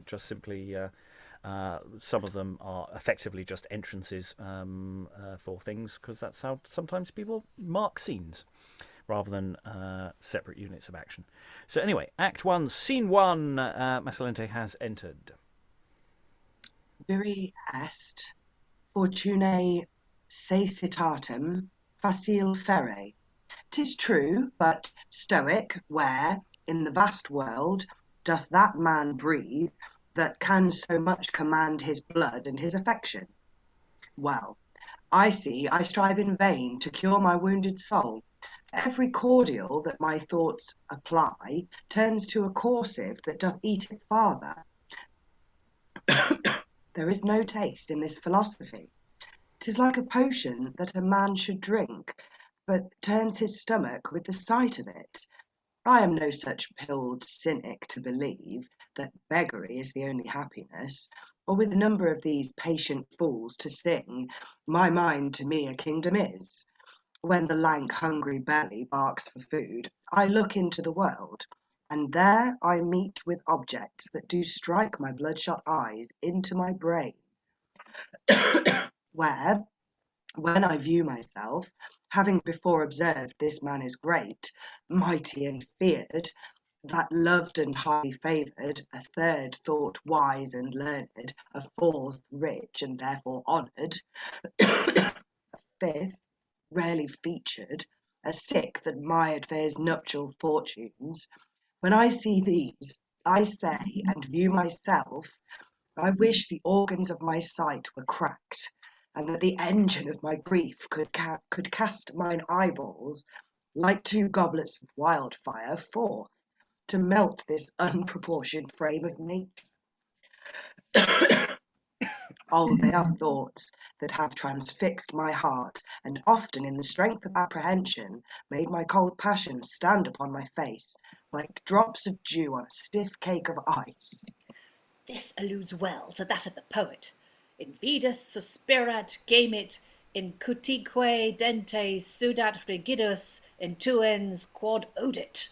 just simply. Some of them are effectively just entrances for things, because that's how sometimes people mark scenes rather than separate units of action. So anyway, Act 1, Scene 1, Macilente has entered. Viri est fortunae cecitatem facile ferre. 'Tis true, but stoic, where in the vast world doth that man breathe that can so much command his blood and his affection? Well, I see I strive in vain to cure my wounded soul. For every cordial that my thoughts apply turns to a corsive that doth eat it farther. There is no taste in this philosophy. 'Tis like a potion that a man should drink, but turns his stomach with the sight of it. I am no such pilled cynic to believe that beggary is the only happiness, or with a number of these patient fools to sing, my mind to me a kingdom is. When the lank hungry belly barks for food, I look into the world, and there I meet with objects that do strike my bloodshot eyes into my brain, where, when I view myself, having before observed this man is great, mighty and feared, that loved and highly favoured, a third thought wise and learned, a fourth rich and therefore honoured, a fifth rarely featured, a sixth admired for his nuptial fortunes, when I see these, I say, and view myself, I wish the organs of my sight were cracked, and that the engine of my grief could cast mine eyeballs, like two goblets of wildfire, forth, to melt this unproportioned frame of nature. Oh, they are thoughts that have transfixed my heart, and often in the strength of apprehension made my cold passion stand upon my face, like drops of dew on a stiff cake of ice. This alludes well to that of the poet. In vidus suspirat gemit, in cutique dentes sudat frigidus, intuens quod odit.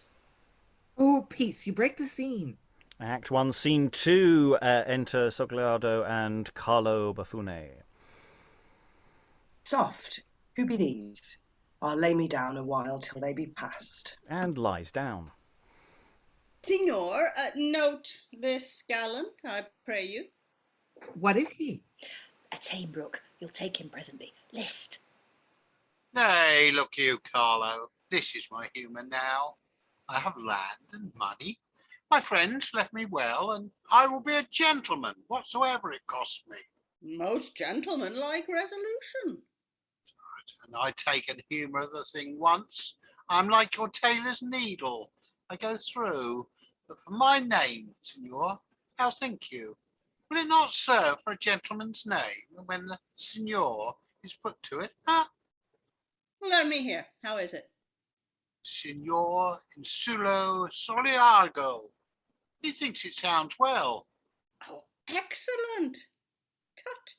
Oh, peace, you break the scene. Act 1, Scene 2, enter Sogliardo and Carlo Buffone. Soft, who be these? I'll lay me down a while till they be past. And lies down. Signor, note this gallant, I pray you. What is he? A tame brook, you'll take him presently. List. Nay, look you, Carlo. This is my humour now. I have land and money. My friends left me well, and I will be a gentleman, whatsoever it costs me. Most gentlemanlike resolution. And I taken humour of the thing once. I'm like your tailor's needle. I go through. But for my name, signor, how think you? Will it not serve for a gentleman's name when the signor is put to it, huh? Let me hear. How is it? Signor Insulo Soliargo. He thinks it sounds well. Oh, excellent. Tut.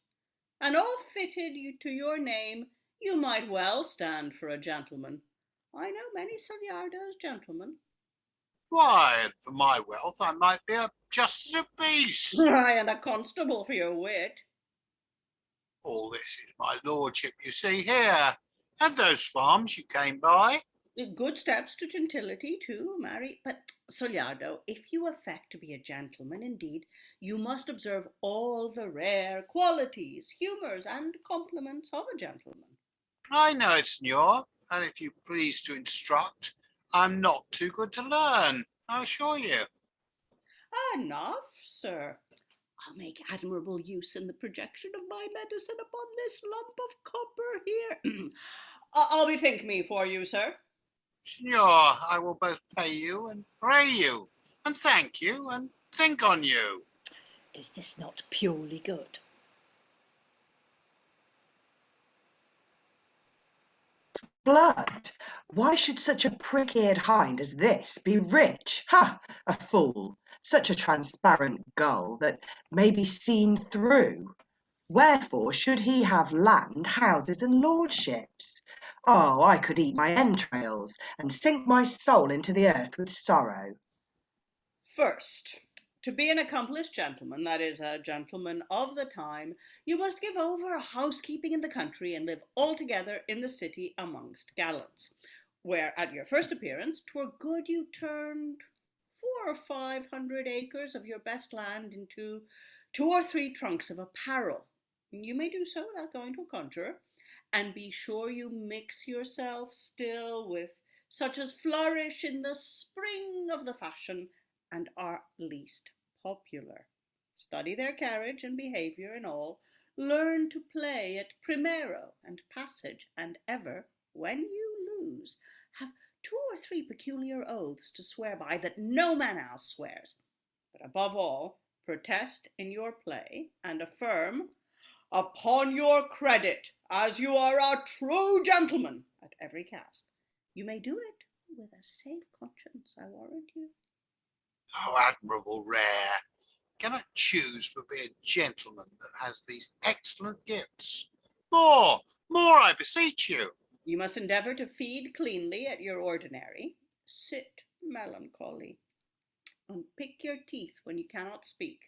And all fitted you to your name, you might well stand for a gentleman. I know many Sogliardo's gentlemen. Why, and for my wealth, I might be a justice of peace. Ay, and a constable for your wit. All this is my lordship you see here, and those farms you came by. Good steps to gentility, too, marry. But, Sogliardo, if you affect to be a gentleman indeed, you must observe all the rare qualities, humours, and compliments of a gentleman. I know it, signor, and if you please to instruct, I'm not too good to learn, I assure you. Enough, sir. I'll make admirable use in the projection of my medicine upon this lump of copper here. I'll bethink me for you, sir. Signor, I will both pay you and pray you, and thank you and think on you. Is this not purely good? Blood! Why should such a prick-eared hind as this be rich? Ha! A fool! Such a transparent gull that may be seen through. Wherefore should he have land, houses, and lordships? Oh, I could eat my entrails, and sink my soul into the earth with sorrow. First, to be an accomplished gentleman, that is, a gentleman of the time, you must give over housekeeping in the country and live altogether in the city amongst gallants, where at your first appearance 'twere good you turned 400 or 500 acres of your best land into 2 or 3 trunks of apparel. You may do so without going to a conjurer, and be sure you mix yourself still with such as flourish in the spring of the fashion and are least popular. Study their carriage and behaviour in all, learn to play at primero and passage, and ever, when you lose, have 2 or 3 peculiar oaths to swear by that no man else swears. But above all, protest in your play, and affirm, upon your credit, as you are a true gentleman at every cast. You may do it with a safe conscience, I warrant you. Oh, admirable rare. Cannot choose but be a gentleman that has these excellent gifts. More, I beseech you. You must endeavour to feed cleanly at your ordinary, sit melancholy, and pick your teeth when you cannot speak.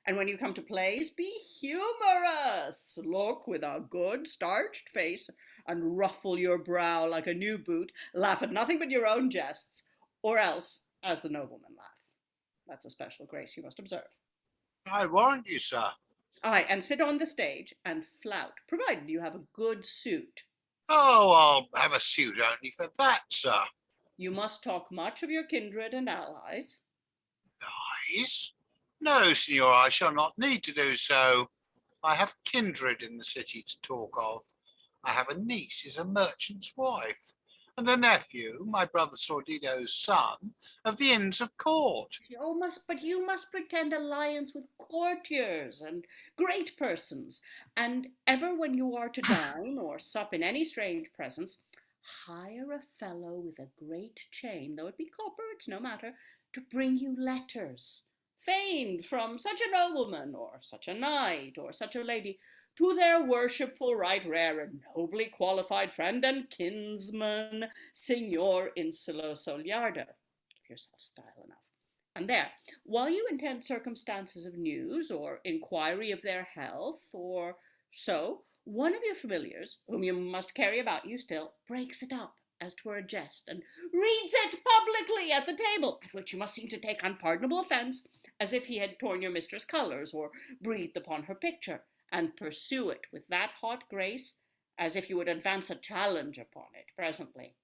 And when you come to plays, be humorous. Look with a good starched face and ruffle your brow like a new boot. Laugh at nothing but your own jests, or else as the noblemen laugh. That's a special grace you must observe. I warrant you, sir. Aye, and sit on the stage and flout, provided you have a good suit. Oh, I'll have a suit only for that, sir. You must talk much of your kindred and allies. Allies? No, signor, I shall not need to do so. I have kindred in the city to talk of. I have a niece, is a merchant's wife, and a nephew, my brother Sordido's son, of the Inns of Court. But you must pretend alliance with courtiers and great persons, and ever when you are to dine or sup in any strange presence, hire a fellow with a great chain, though it be copper, it's no matter, to bring you letters, feigned from such a nobleman, or such a knight, or such a lady, to their worshipful right rare and nobly qualified friend and kinsman, Signor Insulo Sogliardo. Give yourself style enough. And there, while you intend circumstances of news, or inquiry of their health, or so, one of your familiars, whom you must carry about you still, breaks it up as 'twere a jest, and reads it publicly at the table, at which you must seem to take unpardonable offence, as if he had torn your mistress' colours, or breathed upon her picture, and pursue it with that hot grace, as if you would advance a challenge upon it presently.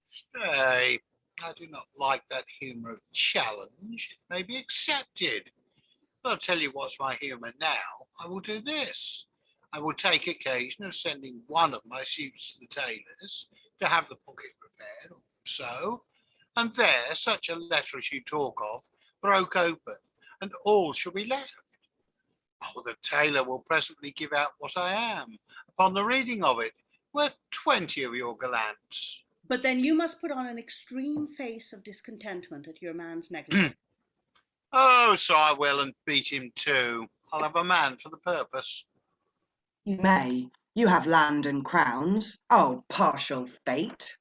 Stay, I do not like that humour of challenge. It may be accepted. But I'll tell you what's my humour now. I will do this. I will take occasion of sending one of my suits to the tailor's to have the pocket repaired, or so, and there such a letter as you talk of broke open, and all shall be left. Oh, the tailor will presently give out what I am, upon the reading of it, worth 20 of your gallants. But then you must put on an extreme face of discontentment at your man's negligence. Oh, so I will, and beat him too. I'll have a man for the purpose. You may. You have land and crowns. Oh, partial fate.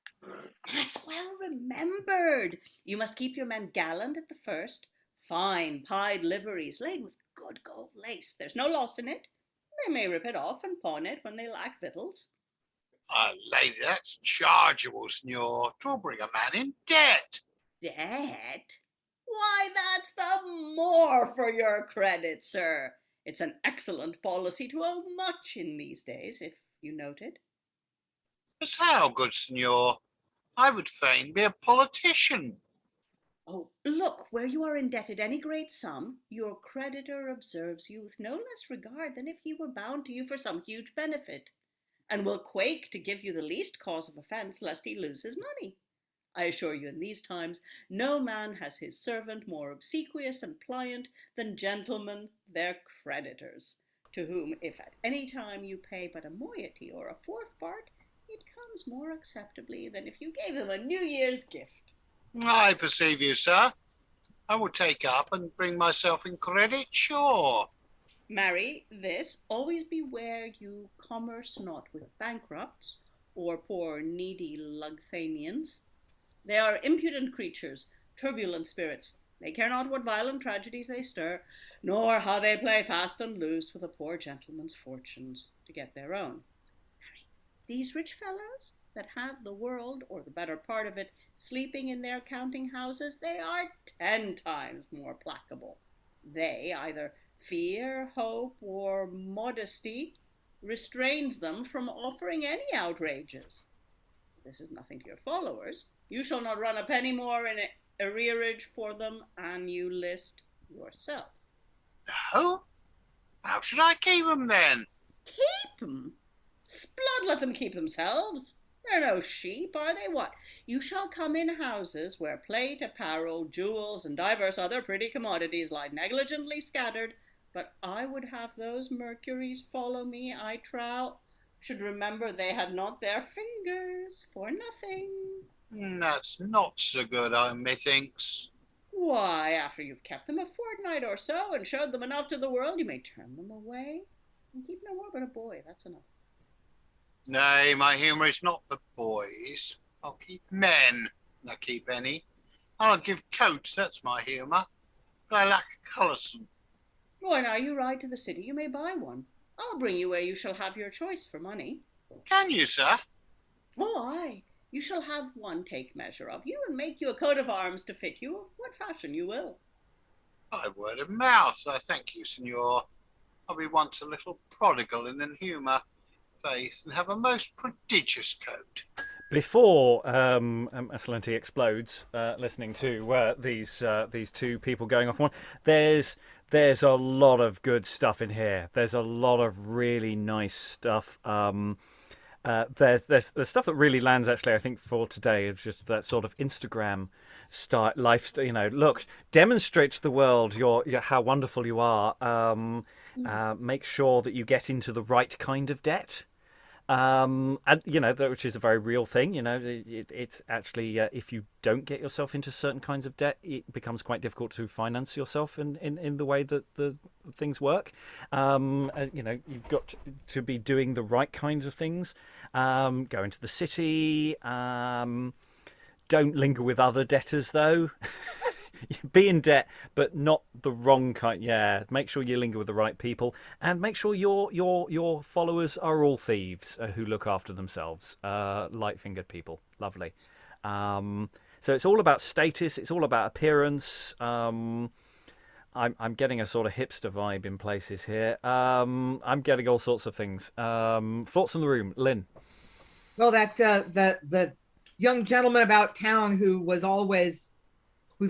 That's well remembered. You must keep your men gallant at the first. Fine pied liveries laid with good gold lace. There's no loss in it. They may rip it off and pawn it when they lack victuals. Lady, that's chargeable, signor. 'Twill bring a man in debt. Debt? Why, that's the more for your credit, sir. It's an excellent policy to owe much in these days, if you noted. As how, good signor? I would fain be a politician. Oh, look, where you are indebted any great sum, your creditor observes you with no less regard than if he were bound to you for some huge benefit, and will quake to give you the least cause of offence, lest he lose his money. I assure you, in these times, no man has his servant more obsequious and pliant than gentlemen their creditors, to whom, if at any time you pay but a moiety or a fourth part, it comes more acceptably than if you gave them a New Year's gift. I perceive you, sir. I will take up and bring myself in credit, sure. Marry, this, always beware you commerce not with bankrupts, or poor needy Lugthanians. They are impudent creatures, turbulent spirits. They care not what violent tragedies they stir, nor how they play fast and loose with a poor gentleman's fortunes to get their own. Marry, these rich fellows that have the world, or the better part of it, sleeping in their counting houses, they are 10 times more placable. They either fear, hope, or modesty restrains them from offering any outrages. This is nothing to your followers. You shall not run a penny more in arrearage for them, and you list yourself. No? How should I keep 'em then? Keep 'em? 'Sblood, let them keep themselves. They're no sheep, are they? What? You shall come in houses where plate, apparel, jewels, and divers other pretty commodities lie negligently scattered, but I would have those Mercuries follow me, I trow. Should remember they had not their fingers for nothing. That's not so good, methinks. Why, after you've kept them a fortnight or so and showed them enough to the world, you may turn them away and keep no more but a boy. That's enough. Nay, my humour is not for boys. I'll keep men, and I keep any. I'll give coats, that's my humour. But I lack a collarson. Why, now you ride to the city, you may buy one. I'll bring you where you shall have your choice for money. Can you, sir? Oh, aye. You shall have one take measure of you and make you a coat of arms to fit you, what fashion you will. By word of mouth, I thank you, senor. I'll be once a little prodigal in an humour, faith, and have a most prodigious coat. Before Macilente explodes, listening to these two people going off one, there's a lot of good stuff in here. There's a lot of really nice stuff. There's stuff that really lands, actually, I think, for today. It's just that sort of Instagram style lifestyle. You know, look, demonstrate to the world your how wonderful you are. Make sure that you get into the right kind of debt. And you know, which is a very real thing. You know, it's actually if you don't get yourself into certain kinds of debt, it becomes quite difficult to finance yourself in the way that the things work. You know, you've got to be doing the right kinds of things. Go into the city. Don't linger with other debtors, though. Be in debt, but not the wrong kind. Yeah, make sure you linger with the right people, and make sure your followers are all thieves who look after themselves, light-fingered people. Lovely. So it's all about status. It's all about appearance. I'm getting a sort of hipster vibe in places here. I'm getting all sorts of things. Thoughts on the room, Lynn? Well, that the young gentleman about town who's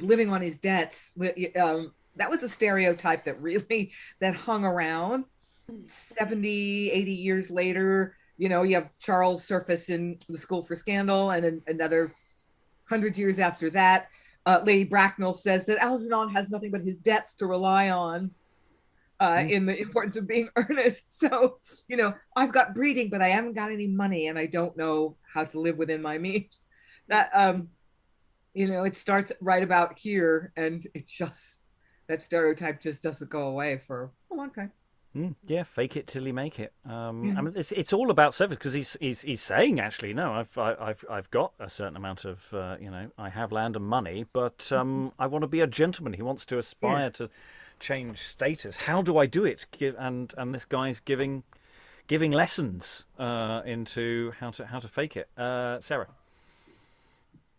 living on his debts, that was a stereotype that hung around 70, 80 years later. You know, you have Charles Surface in The School for Scandal, and another 100 years after that, Lady Bracknell says that Algernon has nothing but his debts to rely on in the importance of being earnest. So, you know, I've got breeding, but I haven't got any money, and I don't know how to live within my means. That you know, it starts right about here, and that stereotype just doesn't go away for a long time. Yeah, fake it till you make it. I mean, it's all about service, because he's saying, actually, no, I've got a certain amount of you know, I have land and money, but I want to be a gentleman. He wants to aspire to change status. How do I do it? And this guy's giving lessons into how to fake it. Sarah.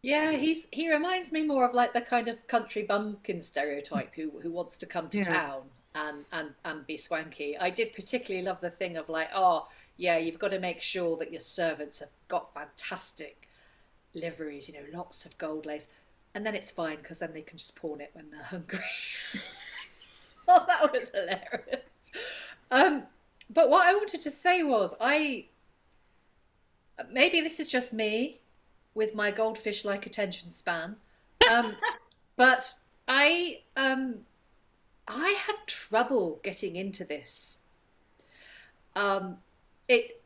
Yeah, he reminds me more of like the kind of country bumpkin stereotype who wants to come to town and be swanky. I did particularly love the thing of like, oh yeah, you've got to make sure that your servants have got fantastic liveries, you know, lots of gold lace, and then it's fine because then they can just pawn it when they're hungry. Oh, that was hilarious. But what I wanted to say was, maybe this is just me with my goldfish-like attention span, but I had trouble getting into this. It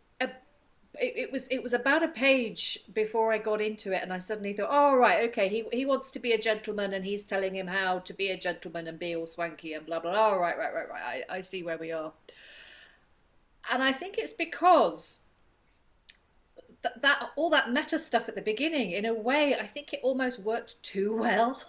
was about a page before I got into it, and I suddenly thought, oh right, okay, he wants to be a gentleman, and he's telling him how to be a gentleman and be all swanky and blah blah. Oh right. I see where we are, and I think it's because that all that meta stuff at the beginning, in a way, I think it almost worked too well.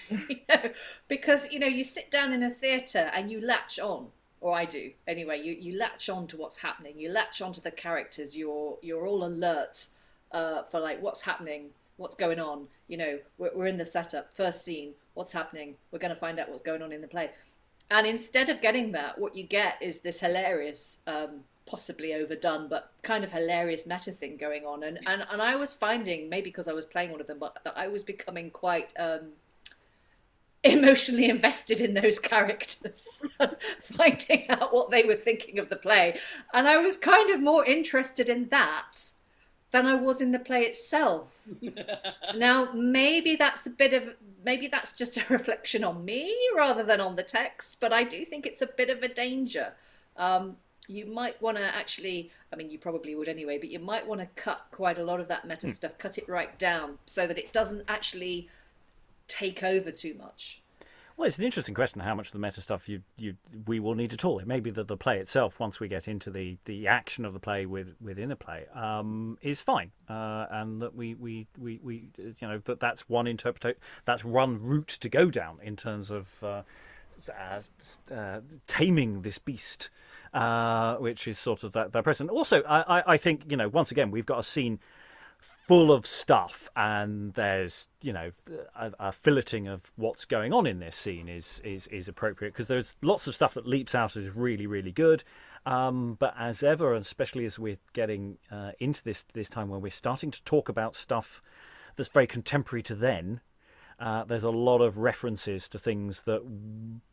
You know, because, you know, you sit down in a theatre and you latch on, or I do anyway. You latch on to what's happening. You latch on to the characters. You're all alert for like what's happening, what's going on. You know, we're in the setup, first scene, what's happening. We're going to find out what's going on in the play. And instead of getting that, what you get is this hilarious, possibly overdone, but kind of hilarious meta thing going on. And I was finding, maybe because I was playing one of them, but that I was becoming quite emotionally invested in those characters, finding out what they were thinking of the play. And I was kind of more interested in that than I was in the play itself. Now, maybe that's just a reflection on me rather than on the text, but I do think it's a bit of a danger. You might want to actually, I mean, you probably would anyway, but you might want to cut quite a lot of that meta stuff, cut it right down so that it doesn't actually take over too much. Well, it's an interesting question how much of the meta stuff we will need at all. It may be that the play itself, once we get into the action of the play within a play, is fine, and that we that's one that's one route to go down in terms of taming this beast, which is sort of that present. Also, I think once again we've got a scene full of stuff, and there's a filleting of what's going on in this scene is appropriate, because there's lots of stuff that leaps out as really, really good, but as ever, especially as we're getting into this time where we're starting to talk about stuff that's very contemporary to then, there's a lot of references to things that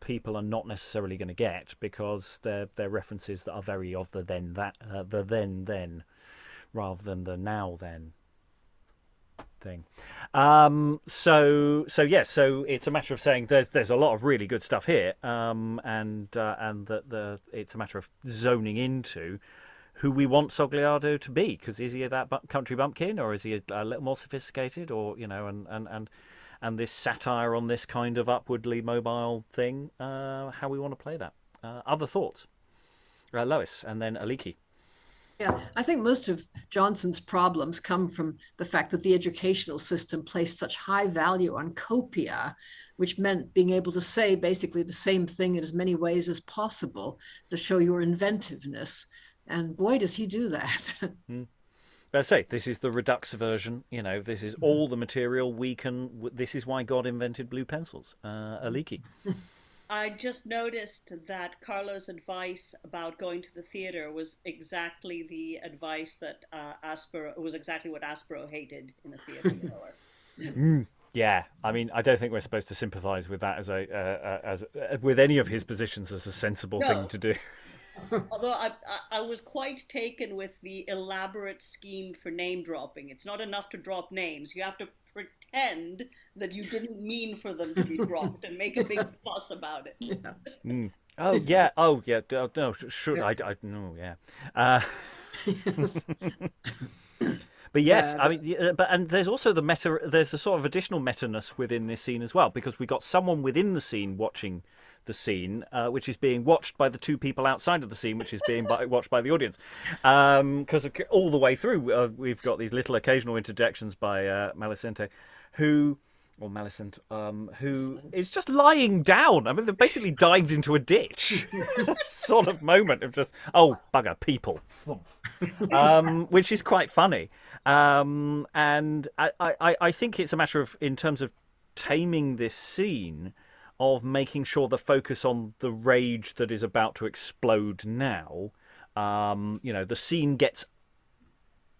people are not necessarily going to get, because they're references that are very of the then rather than the now then thing. So it's a matter of saying there's a lot of really good stuff here, and that it's a matter of zoning into who we want Sogliardo to be, because is he that country bumpkin, or is he a little more sophisticated, or and this satire on this kind of upwardly mobile thing, how we want to play that. Other thoughts? Lois, and then Aliki. Yeah, I think most of Jonson's problems come from the fact that the educational system placed such high value on copia, which meant being able to say basically the same thing in as many ways as possible to show your inventiveness. And boy, does he do that. Let's say this is the Redux version. This is all the material we can. This is why God invented blue pencils. Aliki. I just noticed that Carlo's advice about going to the theater was exactly the advice that was exactly what Asper hated in a theater goer. Yeah, I mean, I don't think we're supposed to sympathise with that as with any of his positions as a sensible thing to do. Although I was quite taken with the elaborate scheme for name dropping. It's not enough to drop names. You have to pretend that you didn't mean for them to be dropped and make a big fuss about it. Yeah. Oh yeah. No, sure. Yeah. I no. Yeah. Yes. But yes, I mean, and there's also the meta. There's a sort of additional meta-ness within this scene as well, because we got someone within the scene watching the scene, which is being watched by the two people outside of the scene, which is being watched by the audience. Because all the way through, we've got these little occasional interjections by Macilente, who is just lying down. I mean, they've basically dived into a ditch. Sort of moment of just, oh, bugger, people. Which is quite funny. And I think it's a matter of, in terms of taming this scene, of making sure the focus on the rage that is about to explode now. The scene gets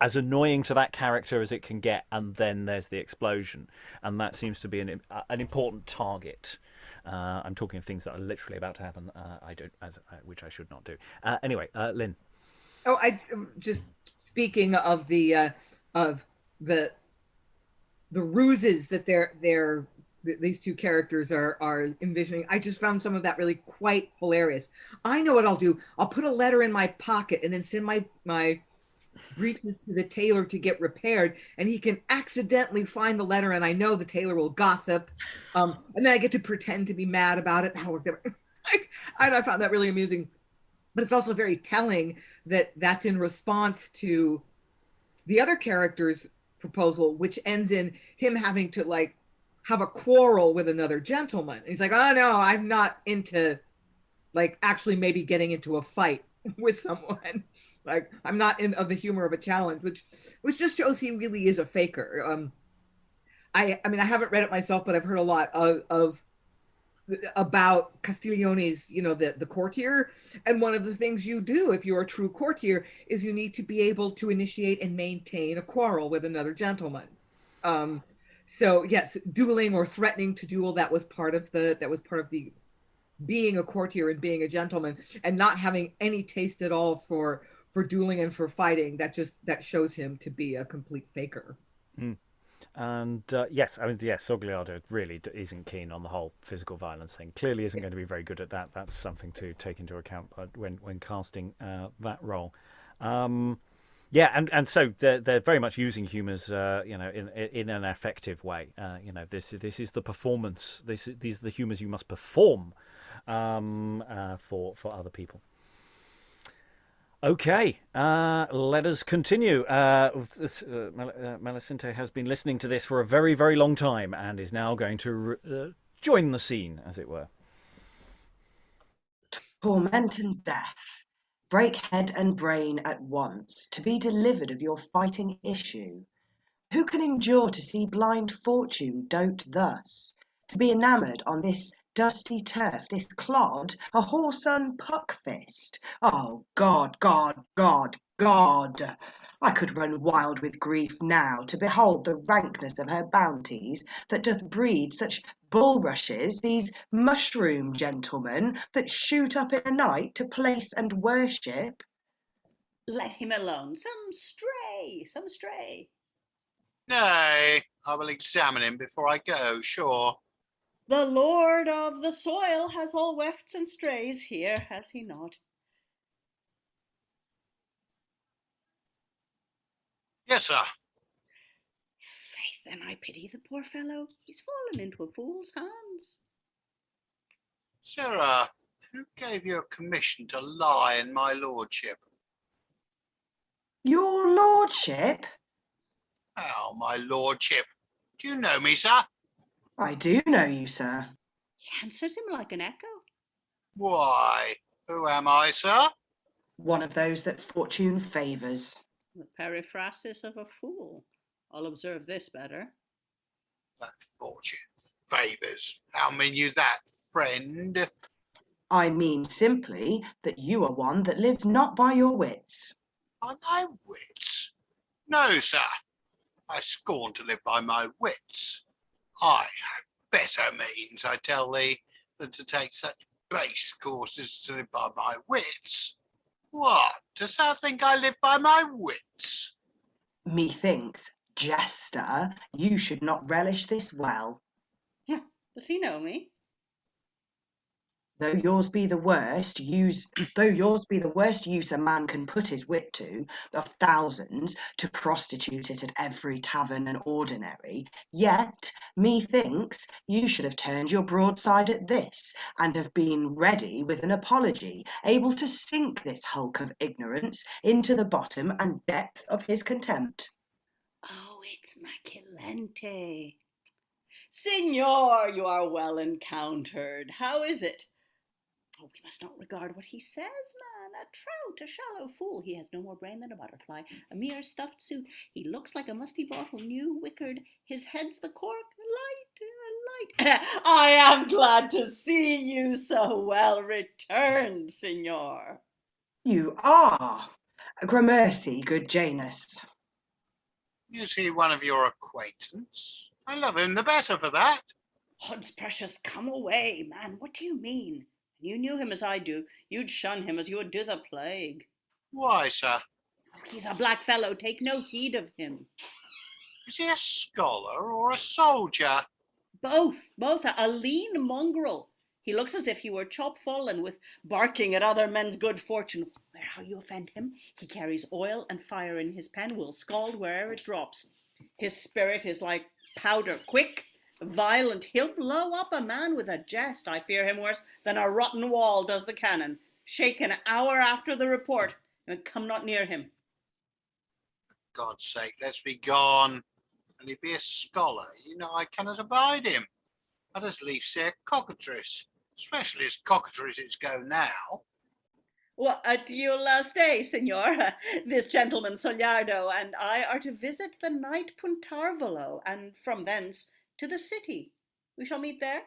as annoying to that character as it can get, and then there's the explosion, and that seems to be an important target. I'm talking of things that are literally about to happen. Which I should not do. Anyway, Lynn. Oh, I just speaking of the ruses that these two characters are envisioning. I just found some of that really quite hilarious. I know what I'll do. I'll put a letter in my pocket and then send my breeches to the tailor to get repaired, and he can accidentally find the letter, and I know the tailor will gossip, and then I get to pretend to be mad about it. I found that really amusing, but it's also very telling that that's in response to the other character's proposal, which ends in him having to have a quarrel with another gentleman. And he's like, oh no, I'm not into actually maybe getting into a fight with someone. I'm not of the humor of a challenge, which just shows he really is a faker. I mean, I haven't read it myself, but I've heard a lot about Castiglione's, the courtier. And one of the things you do if you're a true courtier is you need to be able to initiate and maintain a quarrel with another gentleman. So yes, dueling or threatening to duel, that was part of the being a courtier and being a gentleman, and not having any taste at all for for dueling and for fighting. That shows him to be a complete faker. And yes, Sogliardo really isn't keen on the whole physical violence thing. Clearly isn't going to be very good at that. That's something to take into account when casting that role. And so they're very much using humours, in an effective way. This is the performance. These are the humours you must perform for other people. Okay, let us continue. Macilente has been listening to this for a very, very long time and is now going to join the scene, as it were. Torment and death, break head and brain at once, to be delivered of your fighting issue. Who can endure to see blind fortune dote thus, to be enamoured on this dusty turf, this clod, a whoreson puck-fist? Oh, God, God, God, God! I could run wild with grief now to behold the rankness of her bounties that doth breed such bulrushes, these mushroom gentlemen that shoot up in a night to place and worship. Let him alone. Some stray. Nay, I will examine him before I go, sure. The Lord of the soil has all wefts and strays here, has he not? Yes, sir. Faith, and I pity the poor fellow. He's fallen into a fool's hands. Sirrah, who gave you a commission to lie in my lordship? Your lordship? How, my lordship? Do you know me, sir? I do know you, sir. He answers him like an echo. Why, who am I, sir? One of those that fortune favours. The periphrasis of a fool. I'll observe this better. That fortune favours. How mean you that, friend? I mean simply that you are one that lives not by your wits. By my wits? No, sir. I scorn to live by my wits. I have better means, I tell thee, than to take such base courses to live by my wits. What, dost thou think I live by my wits? Methinks, jester, you should not relish this well. Does he know me? Though yours be the worst use a man can put his wit to, of thousands, to prostitute it at every tavern and ordinary, yet, methinks, you should have turned your broadside at this, and have been ready with an apology, able to sink this hulk of ignorance into the bottom and depth of his contempt. Oh, it's Macilente. Signor, you are well encountered. How is it? Oh, we must not regard what he says, man. A trout, a shallow fool. He has no more brain than a butterfly, a mere stuffed suit. He looks like a musty bottle, new wickered. His head's the cork, light. I am glad to see you so well returned, signor. You are. Gramercy, good Janus. Is he one of your acquaintance? I love him the better for that. Odds precious, come away, man. What do you mean? You knew him as I do. You'd shun him as you would do the plague. Why, sir? Oh, he's a black fellow. Take no heed of him. Is he a scholar or a soldier? Both. A lean mongrel. He looks as if he were chop-fallen with barking at other men's good fortune. Where how you offend him? He carries oil and fire in his pen, will scald where'er it drops. His spirit is like powder, quick, violent. He'll blow up a man with a jest. I fear him worse than a rotten wall does the cannon. Shake an hour after the report, and come not near him. For God's sake, let's be gone. And he be a scholar, you know I cannot abide him. I'd as lief say a cockatrice, especially as cockatrices go now. Well, you'll stay, signor. This gentleman, Sogliardo, and I are to visit the knight Puntarvolo, and from thence to the city. We shall meet there.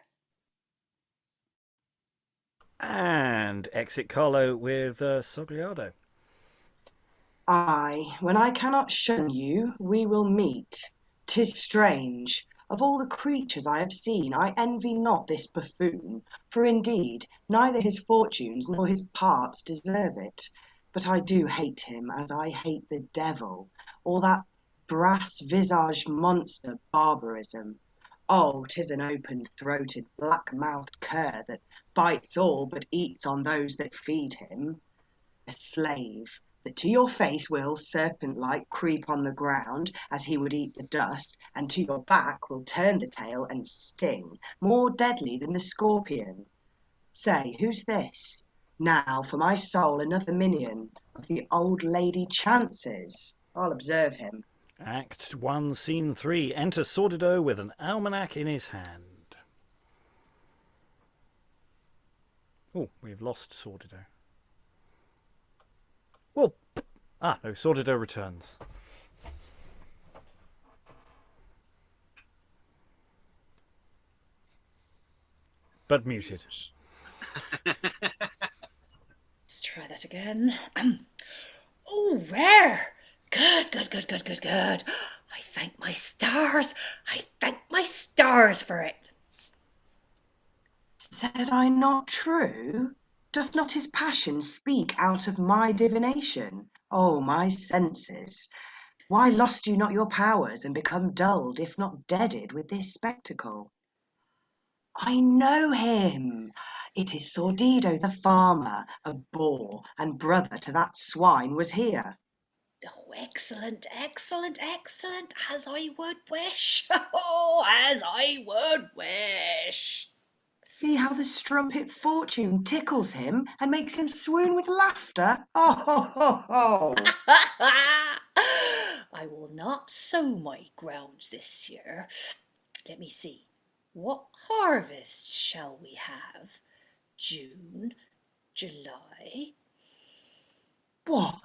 And exit Carlo with Sogliardo. Ay, when I cannot shun you, we will meet. 'Tis strange. Of all the creatures I have seen, I envy not this buffoon, for indeed neither his fortunes nor his parts deserve it. But I do hate him as I hate the devil, or that brass-visaged monster barbarism. Oh, 'tis an open-throated, black-mouthed cur that bites all but eats on those that feed him. A slave that to your face will, serpent-like, creep on the ground as he would eat the dust, and to your back will turn the tail and sting, more deadly than the scorpion. Say, who's this? Now, for my soul, another minion of the old lady Chance's. I'll observe him. Act 1, Scene 3. Enter Sordido with an almanac in his hand. Oh, we've lost Sordido. Well, no, Sordido returns. But muted. Let's try that again. Oh, rare! Good. I thank my stars. For it. Said I not true? Doth not his passion speak out of my divination? Oh, my senses! Why lost you not your powers and become dulled, if not deaded, with this spectacle? I know him. It is Sordido the farmer, a boor, and brother to that swine was here. Oh, excellent, as I would wish. Oh, as I would wish. See how the strumpet fortune tickles him and makes him swoon with laughter. Oh, ho, ho, ho. I will not sow my grounds this year. Let me see. What harvest shall we have? June, July. What?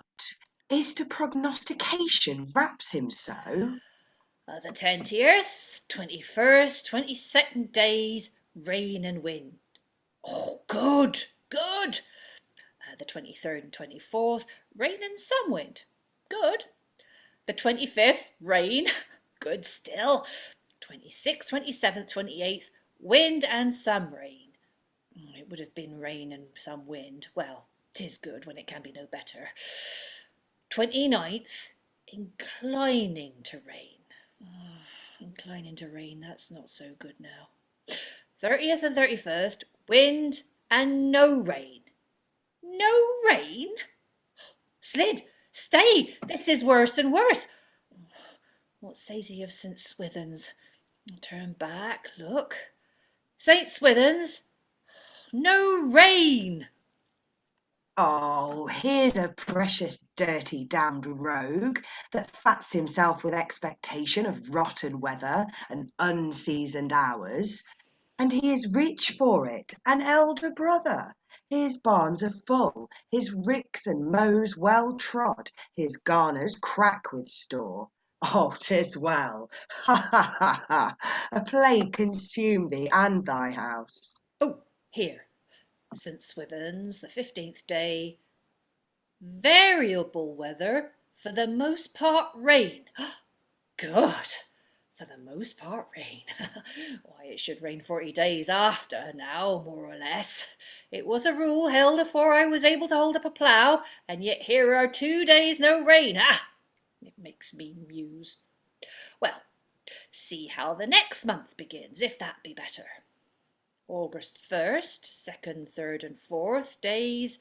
Is to prognostication raps him so? The 20th, 21st, 22nd days, rain and wind. Oh, good. The 23rd and 24th, rain and some wind. Good. The 25th, rain. Good still. 26th, 27th, 28th, wind and some rain. It would have been rain and some wind. Well, 'tis good when it can be no better. 29th, inclining to rain. Inclining to rain, that's not so good now. 30th and 31st, wind and no rain. No rain? Slid, stay, this is worse and worse. What says he of St. Swithin's? Turn back, look. St. Swithin's, no rain. Oh, here's a precious dirty damned rogue that fats himself with expectation of rotten weather and unseasoned hours, and he is rich for it, an elder brother. His barns are full, his ricks and mows well trod, his garners crack with store. Oh, 'tis well. Ha, ha, ha, ha. A plague consume thee and thy house. Oh, here. St. Swithin's, the 15th day. Variable weather, for the most part rain. Good. For the most part rain. Why, it should rain 40 days after now, more or less. It was a rule held afore I was able to hold up a plough, and yet here are 2 days no rain. It makes me muse. Well, see how the next month begins, if that be better. August 1st, 2nd, 3rd and 4th days,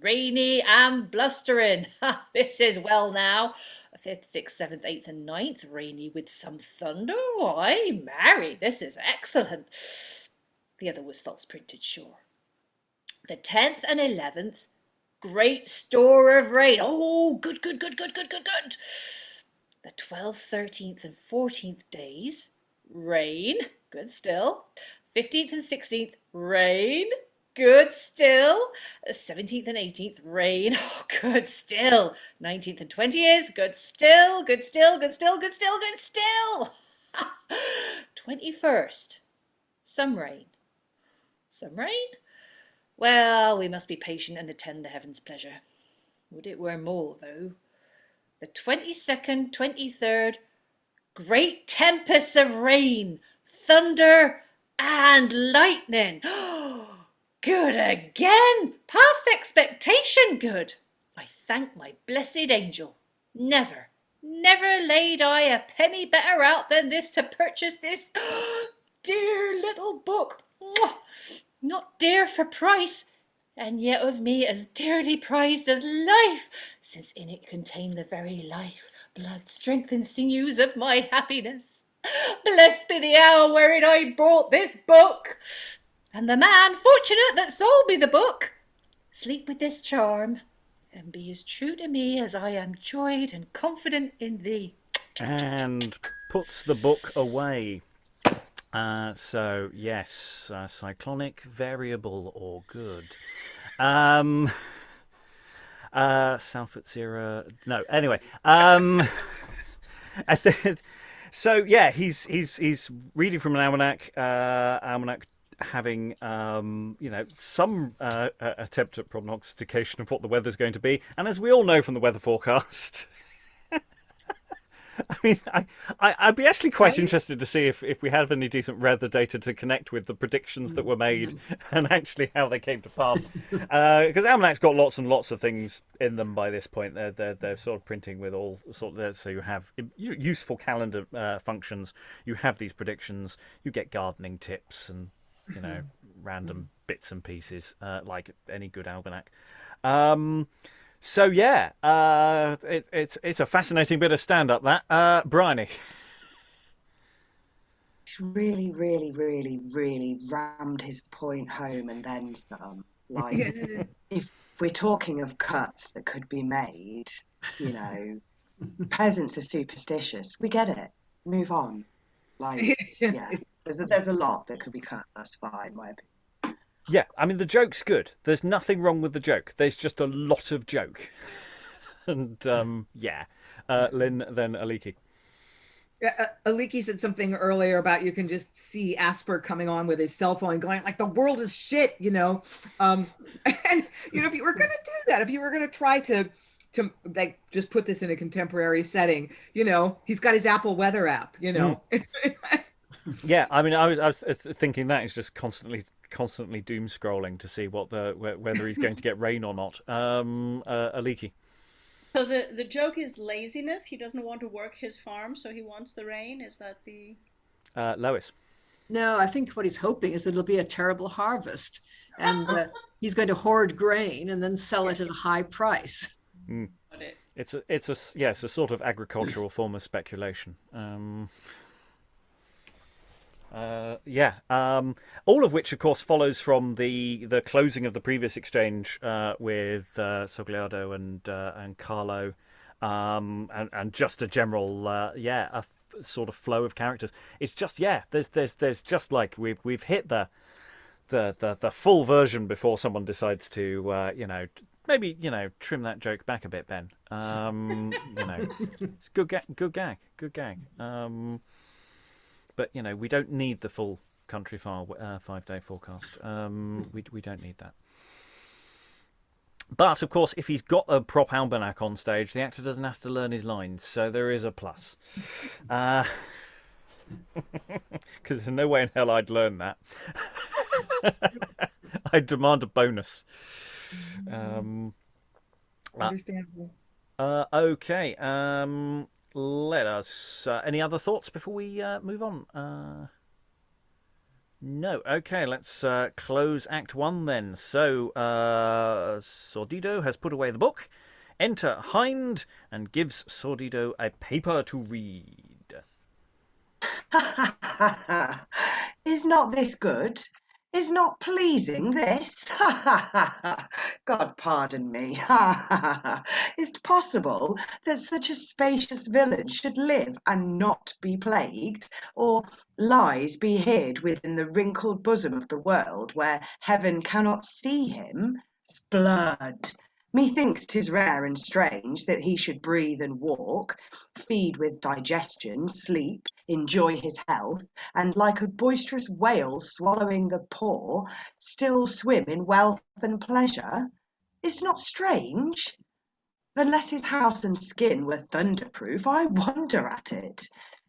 rainy and blustering. This is well now. 5th, 6th, 7th, 8th and 9th, rainy with some thunder. Why, marry, this is excellent. The other was false printed, sure. The 10th and 11th, great store of rain. Oh, good. The 12th, 13th and 14th days, rain, good still. 15th and 16th, rain, good still. 17th and 18th, rain, oh, good still. 19th and 20th, good still. 21st, some rain. Some rain? Well, we must be patient and attend the heaven's pleasure. Would it were more, though. The 22nd, 23rd, great tempests of rain, thunder, and lightning. Good again. Past expectation good. I thank my blessed angel. Never laid I a penny better out than this to purchase this dear little book. Not dear for price, and yet of me as dearly prized as life, since in it contained the very life, blood, strength, and sinews of my happiness. Blessed be the hour wherein I bought this book, and the man fortunate that sold me the book. Sleep with this charm, and be as true to me as I am joyed and confident in thee. And puts the book away. So, yes, cyclonic, variable, or good. Salfit no, anyway. So, yeah, he's reading from an almanac, having, some attempt at prognostication of what the weather's going to be. And as we all know from the weather forecast... I mean, I'd be actually quite interested to see if we have any decent weather data to connect with the predictions that were made and actually how they came to pass. Because Almanac's got lots and lots of things in them by this point. They're sort of printing with all sort of, so you have useful calendar functions. You have these predictions. You get gardening tips and random bits and pieces like any good almanac. So yeah, it's a fascinating bit of stand-up, that. Briony. It's really, really, really, really rammed his point home and then some. Like, if we're talking of cuts that could be made, peasants are superstitious. We get it. Move on. Like, yeah, there's a lot that could be cut. That's fine, in my opinion. Yeah, I mean, the joke's good. There's nothing wrong with the joke. There's just a lot of joke. And, Lynn, then Aliki. Aliki said something earlier about you can just see Asper coming on with his cell phone going, like, the world is shit, And, if you were going to do that, if you were going to try to like, just put this in a contemporary setting, he's got his Apple weather app, Yeah, I mean, I was thinking that is just constantly doom scrolling to see whether he's going to get rain or not. Aliki. So the joke is laziness. He doesn't want to work his farm, so he wants the rain. Is that the... Lois. No, I think what he's hoping is that it'll be a terrible harvest, and he's going to hoard grain and then sell it at a high price. Mm. It's a sort of agricultural form of speculation. All of which, of course, follows from the closing of the previous exchange with Sogliardo and Carlo, and just a general a sort of flow of characters. It's just there's just like we've hit the full version before someone decides to maybe trim that joke back a bit, Ben. It's good gag. But, we don't need the full country file 5-day forecast. We don't need that. But, of course, if he's got a prop almanac on stage, the actor doesn't have to learn his lines. So there is a plus. Because there's no way in hell I'd learn that. I demand a bonus. Understandable. Okay. Let us... any other thoughts before we move on? No. Okay, let's close Act 1 then. So, Sordido has put away the book. Enter Hind and gives Sordido a paper to read. Is not this good? Is not pleasing this? God pardon me. Is it possible that such a spacious villain should live and not be plagued, or lies be hid within the wrinkled bosom of the world where heaven cannot see him? Splurd! Methinks 'tis rare and strange that he should breathe and walk, feed with digestion, sleep, enjoy his health, and like a boisterous whale swallowing the poor, still swim in wealth and pleasure. Is not strange? Unless his house and skin were thunderproof, I wonder at it.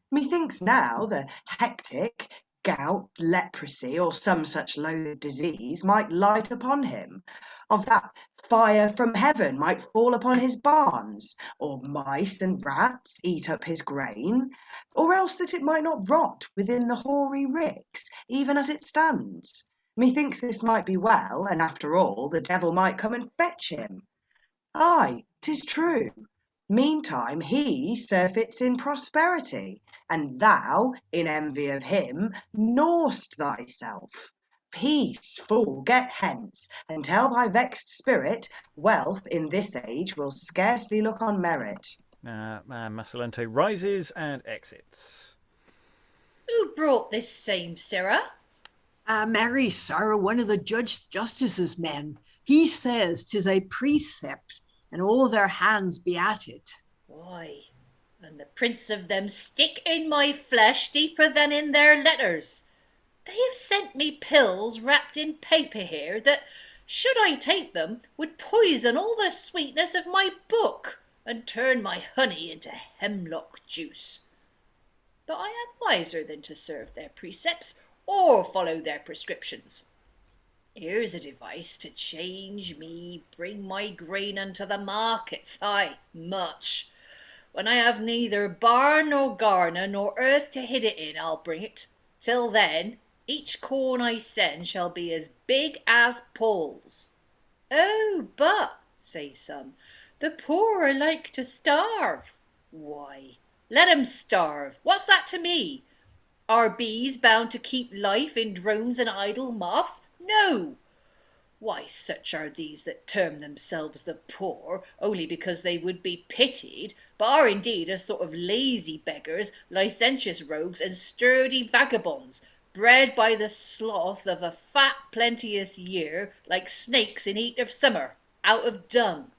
Methinks now the hectic, gout, leprosy, or some such loathed disease might light upon him. Of that fire from heaven might fall upon his barns, or mice and rats eat up his grain, or else that it might not rot within the hoary ricks, even as it stands. Methinks this might be well, and after all, the devil might come and fetch him. Ay, 'tis true. Meantime he surfeits in prosperity, and thou, in envy of him, gnawest thyself. Peace, fool, get hence, and tell thy vexed spirit, wealth in this age will scarcely look on merit. Macilente rises and exits. Who brought this same Sarah? Mary, sir, one of the justice's men. He says 'tis a precept, and all their hands be at it. Why, and the prints of them stick in my flesh deeper than in their letters. They have sent me pills wrapped in paper here that, should I take them, would poison all the sweetness of my book and turn my honey into hemlock juice. But I am wiser than to serve their precepts or follow their prescriptions. Here's a device to change me, bring my grain unto the markets, aye, much. When I have neither barn nor garner nor earth to hid it in, I'll bring it. Till then, each corn I send shall be as big as Paul's. Oh, but, say some, the poor are like to starve. Why, let 'em starve. What's that to me? Are bees bound to keep life in drones and idle moths? No. Why, such are these that term themselves the poor, only because they would be pitied, but are indeed a sort of lazy beggars, licentious rogues, and sturdy vagabonds, bred by the sloth of a fat plenteous year, like snakes in heat of summer, out of dung.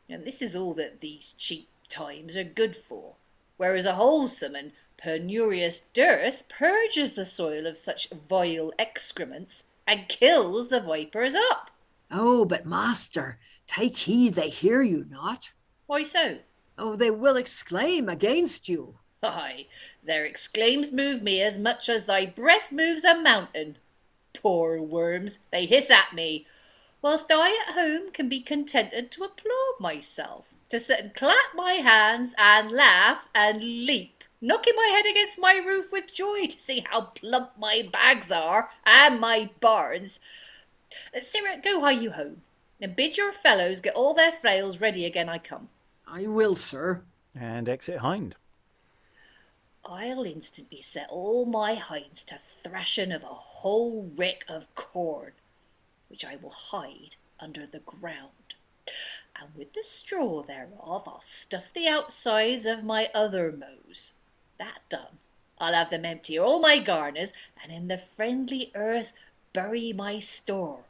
And this is all that these cheap times are good for, whereas a wholesome and penurious dearth purges the soil of such vile excrements, and kills the vipers up. Oh, but master, take heed they hear you not. Why so? Oh, they will exclaim against you. Aye, their exclaims move me as much as thy breath moves a mountain. Poor worms, they hiss at me, whilst I at home can be contented to applaud myself, to sit and clap my hands and laugh and leap, knocking my head against my roof with joy to see how plump my bags are and my barns. Sarah, go hie you home, and bid your fellows get all their flails ready again I come. I will, sir. And exit Hind. I'll instantly set all my hinds to thrashing of a whole rick of corn, which I will hide under the ground, and with the straw thereof I'll stuff the outsides of my other mows. That done, I'll have them empty all my garners, and in the friendly earth bury my store,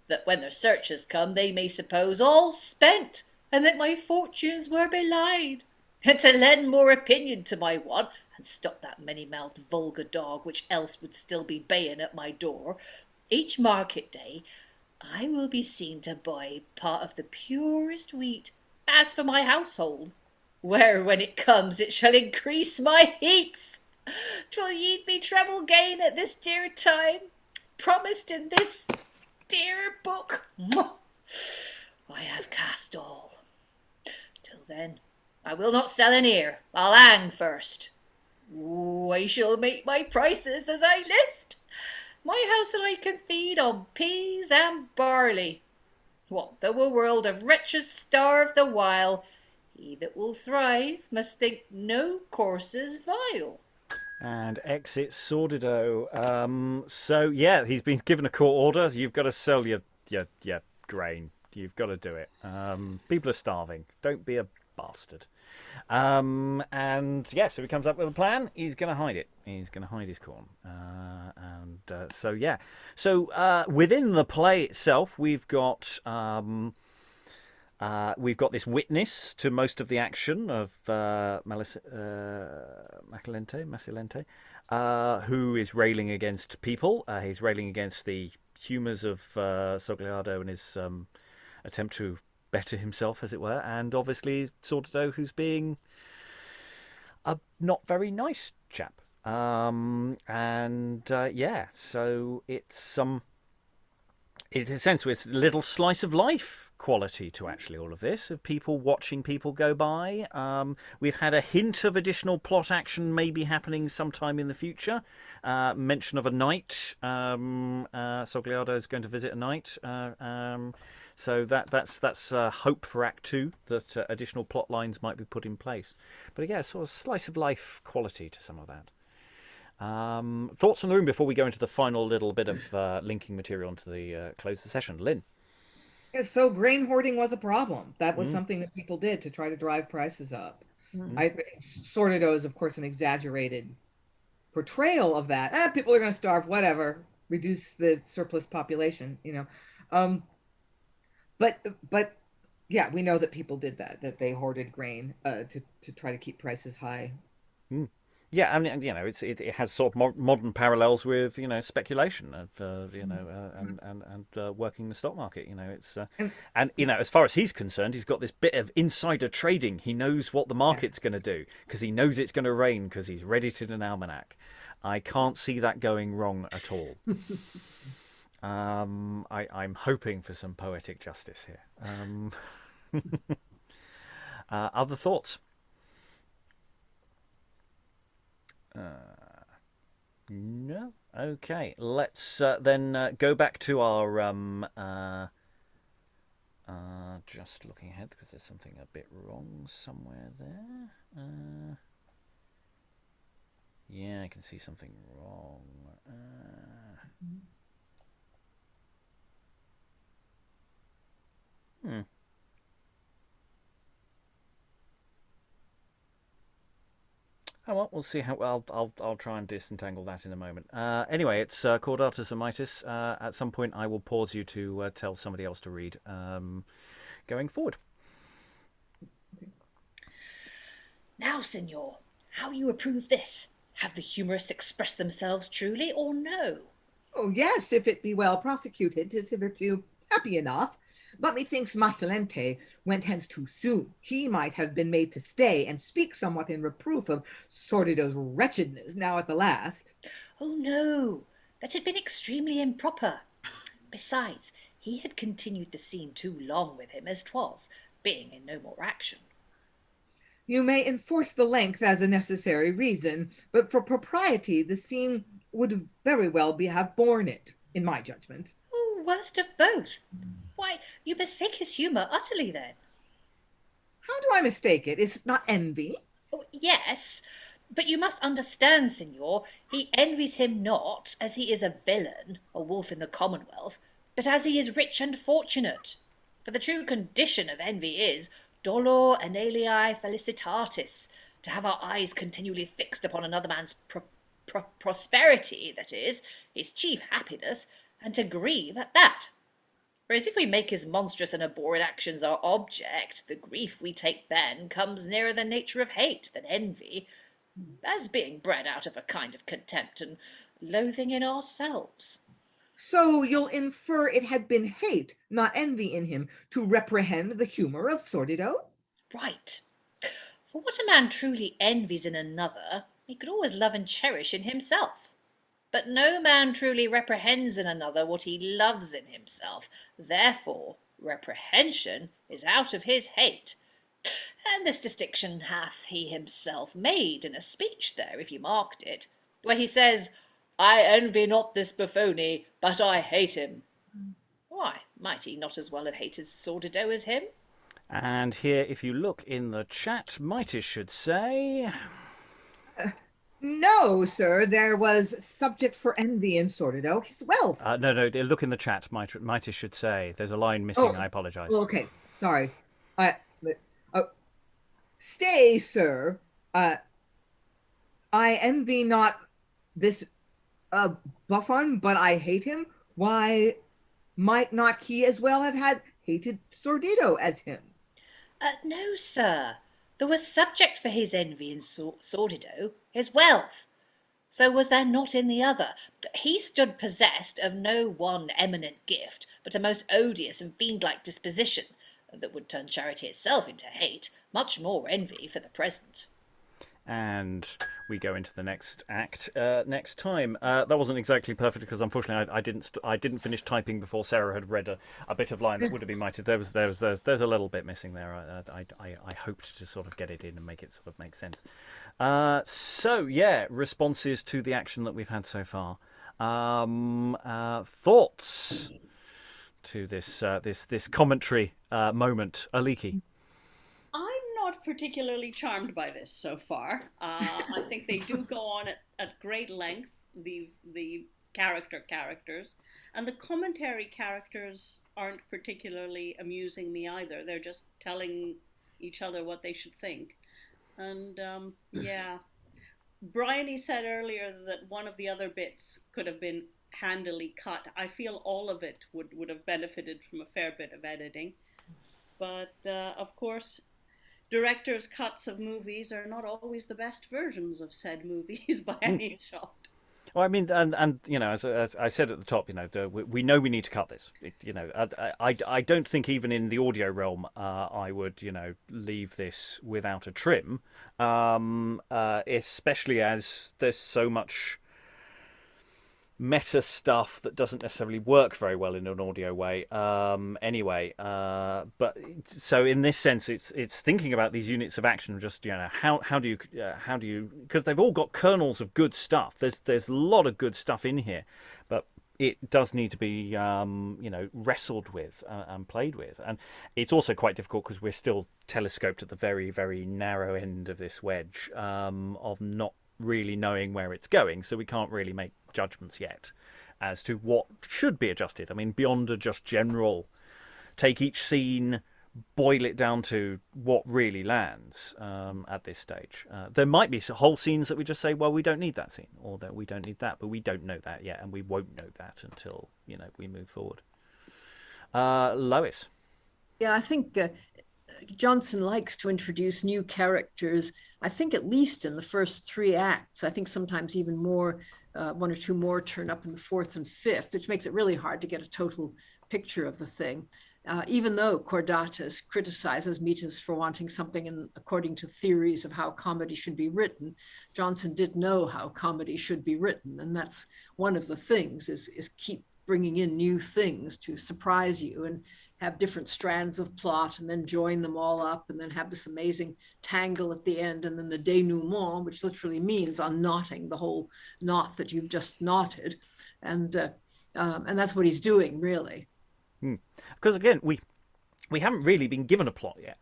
that when the searchers come they may suppose all spent, and that my fortunes were belied, and to lend more opinion to my want, and stop that many-mouthed vulgar dog which else would still be baying at my door, each market day I will be seen to buy part of the purest wheat, as for my household, where when it comes it shall increase my heaps. 'Twill yield me treble gain at this dear time, promised in this dear book. I have cast all. Till then, I will not sell an ear. I'll hang first. I shall make my prices as I list. My house and I can feed on peas and barley. What though a world of wretches starve the while, he that will thrive must think no courses vile. And exit Sordido. So yeah, he's been given a court order. You've got to sell your grain. You've got to do it. People are starving. Don't be a bastard. And yeah, so he comes up with a plan. He's going to hide it. He's going to hide his corn. So within the play itself, we've got this witness to most of the action of Macilente, who is railing against people. He's railing against the humours of Sogliardo and his attempt to better himself, as it were, and obviously Sordido, who's being a not very nice chap. So it's in a sense, it's a little slice of life quality to actually all of this, of people watching people go by. We've had a hint of additional plot action maybe happening sometime in the future. Mention of a knight. Sogliardo is going to visit a knight. So that's hope for Act 2, that additional plot lines might be put in place. But again, sort of slice of life quality to some of that. Thoughts from the room before we go into the final little bit of linking material into the close of the session. Lynn? Yeah, so grain hoarding was a problem. That was something that people did to try to drive prices up. Sordido is, of course, an exaggerated portrayal of that. People are going to starve, whatever. Reduce the surplus population, But yeah, we know that people did that they hoarded grain to try to keep prices high. Yeah, I mean, it has sort of modern parallels with speculation of and working the stock market. It's and as far as he's concerned, he's got this bit of insider trading. He knows what the market's going to do because he knows it's going to rain because he's read it in an almanac. I can't see that going wrong at all. I'm hoping for some poetic justice here. Other thoughts? No. Okay. Let's then go back to our just looking ahead because there's something a bit wrong somewhere there. Yeah, I can see something wrong. Oh well, we'll see how. I'll try and disentangle that in a moment. Anyway, it's Cordatus and Mitis. At some point, I will pause you to tell somebody else to read. Going forward. Now, Signor, how you approve this? Have the humorists expressed themselves truly or no? Oh yes, if it be well prosecuted, 'tis hitherto happy enough. But methinks Macilente went hence too soon. He might have been made to stay and speak somewhat in reproof of Sordido's wretchedness now at the last. Oh no, that had been extremely improper. Besides, he had continued the scene too long with him as 'twas, being in no more action. You may enforce the length as a necessary reason, but for propriety the scene would very well have borne it, in my judgment. Oh, worst of both. Why, you mistake his humour utterly, then. How do I mistake it? Is it not envy? Oh, yes, but you must understand, Signor, he envies him not as he is a villain, a wolf in the Commonwealth, but as he is rich and fortunate. For the true condition of envy is dolor analiae felicitatis, to have our eyes continually fixed upon another man's prosperity, that is, his chief happiness, and to grieve at that. Whereas if we make his monstrous and abhorred actions our object, the grief we take then comes nearer the nature of hate than envy, as being bred out of a kind of contempt and loathing in ourselves. So you'll infer it had been hate, not envy in him, to reprehend the humour of Sordido? Right. For what a man truly envies in another, he could always love and cherish in himself. But no man truly reprehends in another what he loves in himself. Therefore, reprehension is out of his hate. And this distinction hath he himself made in a speech there, if you marked it, where he says, I envy not this Buffoni, but I hate him. Why, might he not as well have hated Sordido as him? And here, if you look in the chat, Mitis should say... No, sir, there was subject for envy in Sordido, his wealth. No, look in the chat, Mitis should say. There's a line missing, I apologise. Okay, sorry. Stay, sir. I envy not this Buffon, but I hate him. Why might not he as well have had hated Sordido as him? No, sir. There was subject for his envy in Sordido, his wealth. So was there not in the other. He stood possessed of no one eminent gift, but a most odious and fiend-like disposition, that would turn charity itself into hate, much more envy for the present. And we go into the next act next time. That wasn't exactly perfect because unfortunately I didn't finish typing before Sarah had read a bit of line that would have been Mitis. There's a little bit missing there. I hoped to sort of get it in and make it sort of make sense. So yeah, responses to the action that we've had so far. Thoughts to this commentary moment, Aliki? I'm not particularly charmed by this so far. I think they do go on at great length, the characters, and the commentary characters aren't particularly amusing me either. They're just telling each other what they should think. And yeah, Briony said earlier that one of the other bits could have been handily cut. I feel all of it would have benefited from a fair bit of editing. But of course, directors' cuts of movies are not always the best versions of said movies by any shot. Well, I mean, and you know, as I said at the top, you know, we know we need to cut this. I don't think even in the audio realm, I would, you know, leave this without a trim, especially as there's so much meta stuff that doesn't necessarily work very well in an audio way anyway, but so in this sense it's thinking about these units of action, just, you know, how do you, because they've all got kernels of good stuff. There's a lot of good stuff in here, but it does need to be you know, wrestled with and played with. And it's also quite difficult because we're still telescoped at the very, very narrow end of this wedge of not really knowing where it's going, so we can't really make judgments yet as to what should be adjusted. I mean, beyond a just general take each scene, boil it down to what really lands at this stage. There might be whole scenes that we just say, well, we don't need that scene, or that we don't need that, but we don't know that yet, and we won't know that until, you know, we move forward. Lois? Yeah, I think Jonson likes to introduce new characters. I think at least in the first 3 acts. I think sometimes even more, 1 or 2 more turn up in the 4th and 5th, which makes it really hard to get a total picture of the thing. Even though Cordatus criticizes Mitis for wanting something according to theories of how comedy should be written, Jonson did know how comedy should be written. And that's one of the things, is keep bringing in new things to surprise you and have different strands of plot and then join them all up and then have this amazing tangle at the end, and then the denouement, which literally means unknotting the whole knot that you've just knotted. And that's what he's doing, really. Because again, we haven't really been given a plot yet.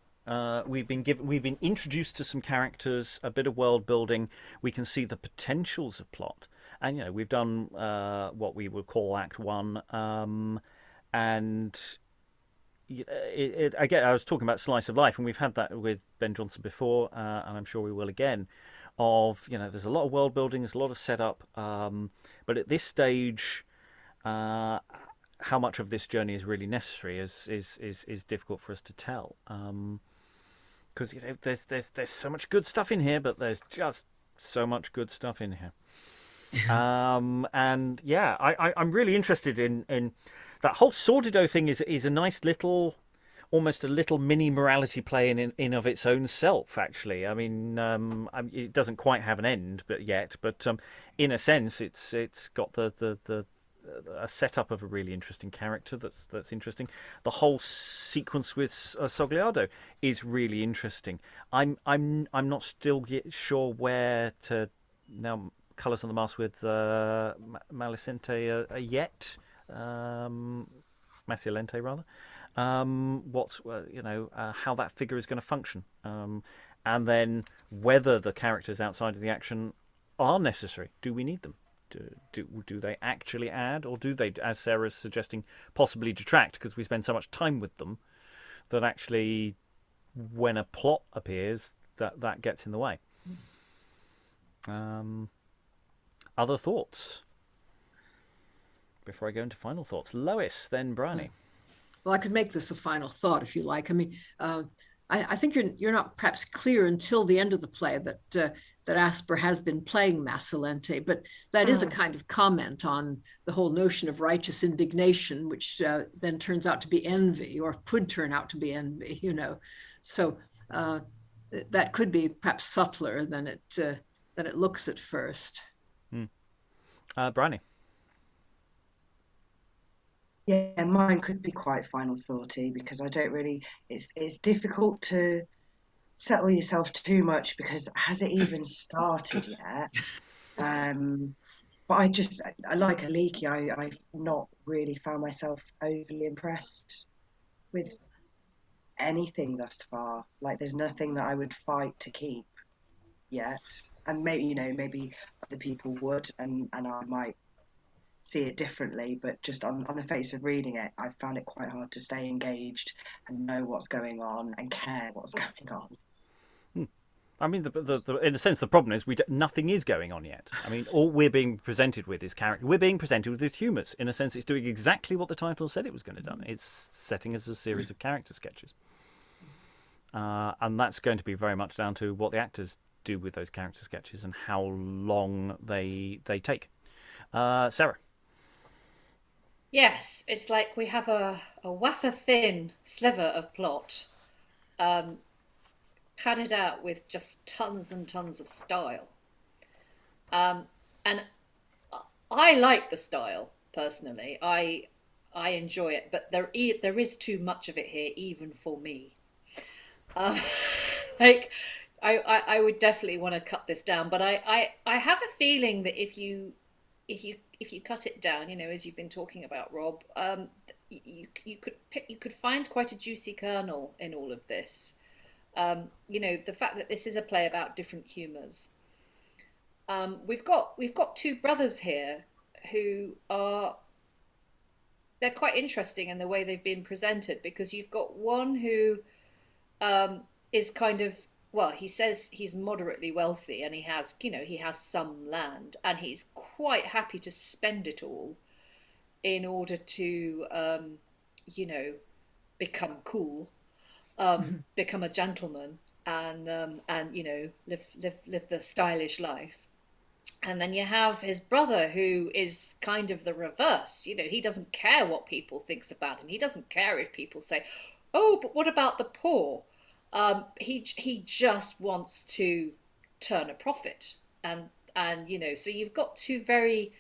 We've been introduced to some characters, a bit of world building. We can see the potentials of plot, and you know, we've done what we would call Act 1, and again, I was talking about slice of life, and we've had that with Ben Jonson before, and I'm sure we will again. Of, you know, there's a lot of world building, there's a lot of setup, but at this stage, how much of this journey is really necessary is difficult for us to tell, because you know, there's so much good stuff in here, but there's just so much good stuff in here. And yeah, I'm really interested in that whole Sordido thing. Is a nice little, almost a little mini morality play in of its own self, actually. I mean, it doesn't quite have an end but in a sense it's got the a setup of a really interesting character that's interesting. The whole sequence with Sogliardo is really interesting. I'm not still sure where to now. Colours on the Mask with Macilente yet, Macilente rather. What's you know, how that figure is going to function, and then whether the characters outside of the action are necessary. Do we need them? Do they actually add, or do they, as Sarah's suggesting, possibly detract? Because we spend so much time with them that actually, when a plot appears, that gets in the way. Other thoughts before I go into final thoughts? Lois, then Briony. Well, I could make this a final thought if you like. I mean, I think you're not perhaps clear until the end of the play that Asper has been playing Macilente, but that is a kind of comment on the whole notion of righteous indignation, which then turns out to be envy, or could turn out to be envy, you know. So that could be perhaps subtler than than it looks at first. Briony. Yeah, mine could be quite final thoughty because I don't really. It's difficult to settle yourself too much because has it even started yet? But I like Aliki. I've not really found myself overly impressed with anything thus far. Like there's nothing that I would fight to keep yet. And maybe other people would, and I might see it differently, but just on the face of reading it, I found it quite hard to stay engaged and know what's going on and care what's going on. I mean, in a sense, the problem is nothing is going on yet. I mean, all we're being presented with is character. We're being presented with humours. In a sense, it's doing exactly what the title said it was going to do. It's setting us a series of character sketches. And that's going to be very much down to what the actors do with those character sketches and how long they take. Sarah? Yes, it's like we have a wafer-thin sliver of plot, padded out with just tons and tons of style. And I like the style, personally. I enjoy it, but there is too much of it here, even for me. Like, I would definitely want to cut this down, but I have a feeling that if you cut it down, as you've been talking about, Rob, you could find quite a juicy kernel in all of this. The fact that this is a play about different humours. We've got two brothers here who they're quite interesting in the way they've been presented, because you've got one who is kind of, well, he says he's moderately wealthy and he has some land and he's quite happy to spend it all in order to, become cool, become a gentleman and live the stylish life. And then you have his brother, who is kind of the reverse. He doesn't care what people thinks about him. He doesn't care if people say, "Oh, but what about the poor?" He just wants to turn a profit, and so you've got two very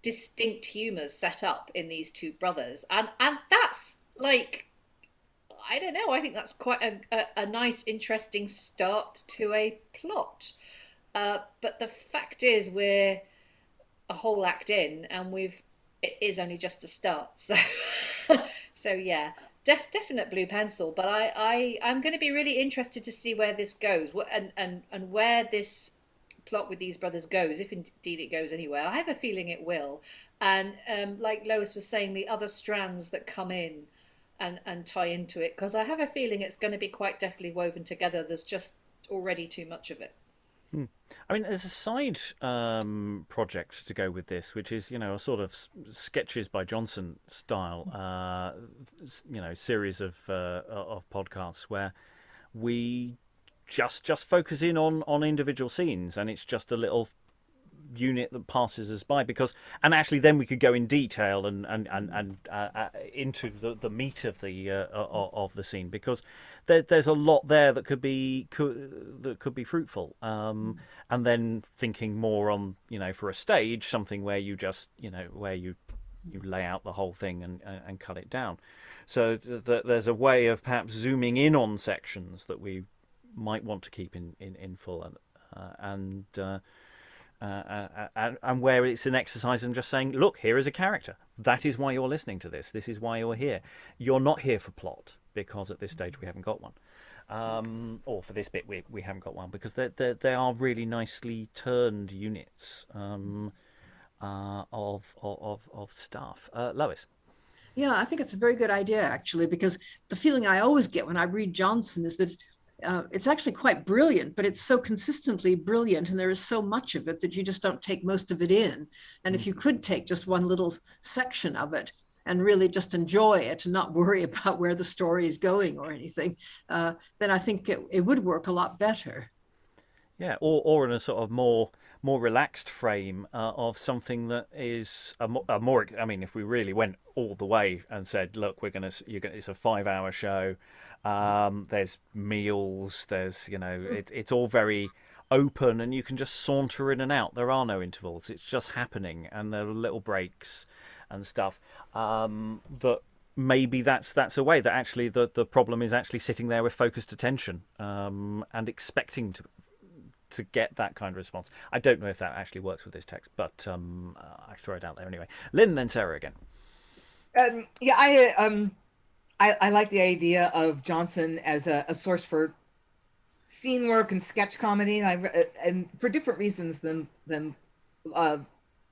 distinct humours set up in these two brothers, and that's like, I don't know, I think that's quite a nice, interesting start to a plot. But the fact is, we're a whole act in, and it is only just a start. So yeah. Definite blue pencil, but I'm going to be really interested to see where this goes, and where this plot with these brothers goes, if indeed it goes anywhere. I have a feeling it will, and like Lois was saying, the other strands that come in and tie into it, because I have a feeling it's going to be quite deftly woven together. There's just already too much of it. I mean, there's a side project to go with this, which is, a sort of sketches by Jonson style, series of podcasts where we just focus in on individual scenes, and it's just a little unit that passes us by, and actually then we could go in detail and into the meat of the scene, because there's a lot there that could be fruitful, and then thinking more on, for a stage, something where you just where you lay out the whole thing and cut it down, so that there's a way of perhaps zooming in on sections that we might want to keep in full, and where it's an exercise in just saying, look, here is a character. That is why you're listening to this. This is why you're here. You're not here for plot, because at this stage we haven't got one. Or for this bit we haven't got one, because they are really nicely turned units of stuff. Lois? Yeah, I think it's a very good idea, actually, because the feeling I always get when I read Jonson is that it's actually quite brilliant, but it's so consistently brilliant, and there is so much of it that you just don't take most of it in. And if you could take just one little section of it and really just enjoy it and not worry about where the story is going or anything, then I think it would work a lot better. Yeah, or in a sort of more relaxed frame of something that is a more. I mean, if we really went all the way and said, look, it's a 5-hour show. There's meals. There's it's all very open and you can just saunter in and out. There are no intervals. It's just happening, and there are little breaks and stuff. That maybe that's a way that actually the problem is actually sitting there with focused attention and expecting to get that kind of response. I don't know if that actually works with this text, but I throw it out there anyway. Lynn, then Sarah again. I like the idea of Jonson as a source for scene work and sketch comedy, and for different reasons than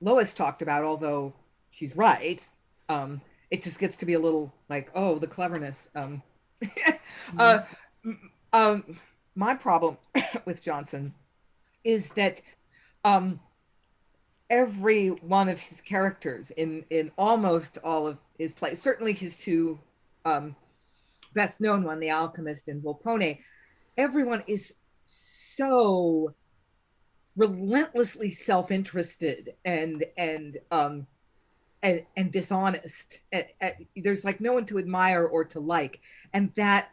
Lois talked about. Although she's right, it just gets to be a little like, oh, the cleverness. My problem with Jonson is that every one of his characters in almost all of his plays, certainly his two best known one, The Alchemist and Volpone, everyone is so relentlessly self-interested and dishonest. There's like no one to admire or to like, and that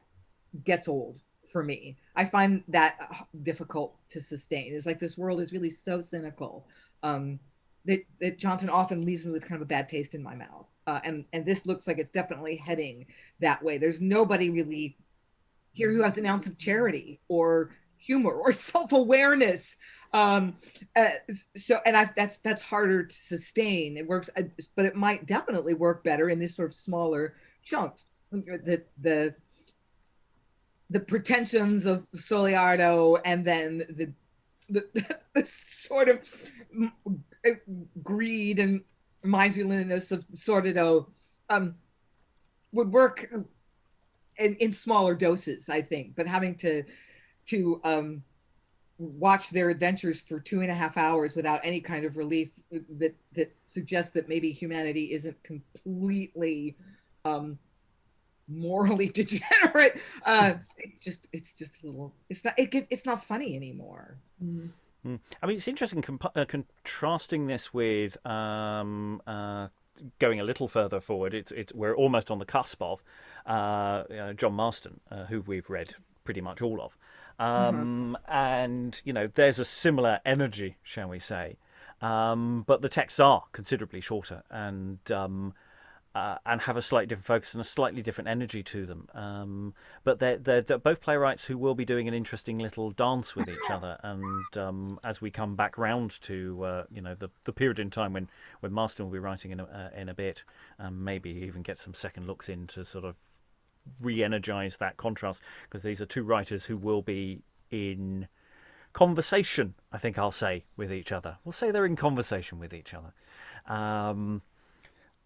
gets old for me. I find that difficult to sustain. It's like this world is really so cynical that Jonson often leaves me with kind of a bad taste in my mouth. And this looks like it's definitely heading that way. There's nobody really here who has an ounce of charity or humor or self-awareness. That's harder to sustain. It works, but it might definitely work better in this sort of smaller chunks. The pretensions of Sogliardo, and then the sort of greed and miserliness of Sordido would work in smaller doses, I think. But having to watch their adventures for 2.5 hours without any kind of relief that suggests that maybe humanity isn't completely morally degenerate, it's not funny anymore. I mean, it's interesting contrasting this with going a little further forward. We're almost on the cusp of John Marston, who we've read pretty much all of, and there's a similar energy, shall we say, but the texts are considerably shorter and have a slightly different focus and a slightly different energy to them. But they're both playwrights who will be doing an interesting little dance with each other. And as we come back round to the period in time when Marston will be writing in a bit, maybe even get some second looks in to sort of re-energize that contrast, because these are two writers who will be in conversation, I think I'll say, with each other. We'll say they're in conversation with each other.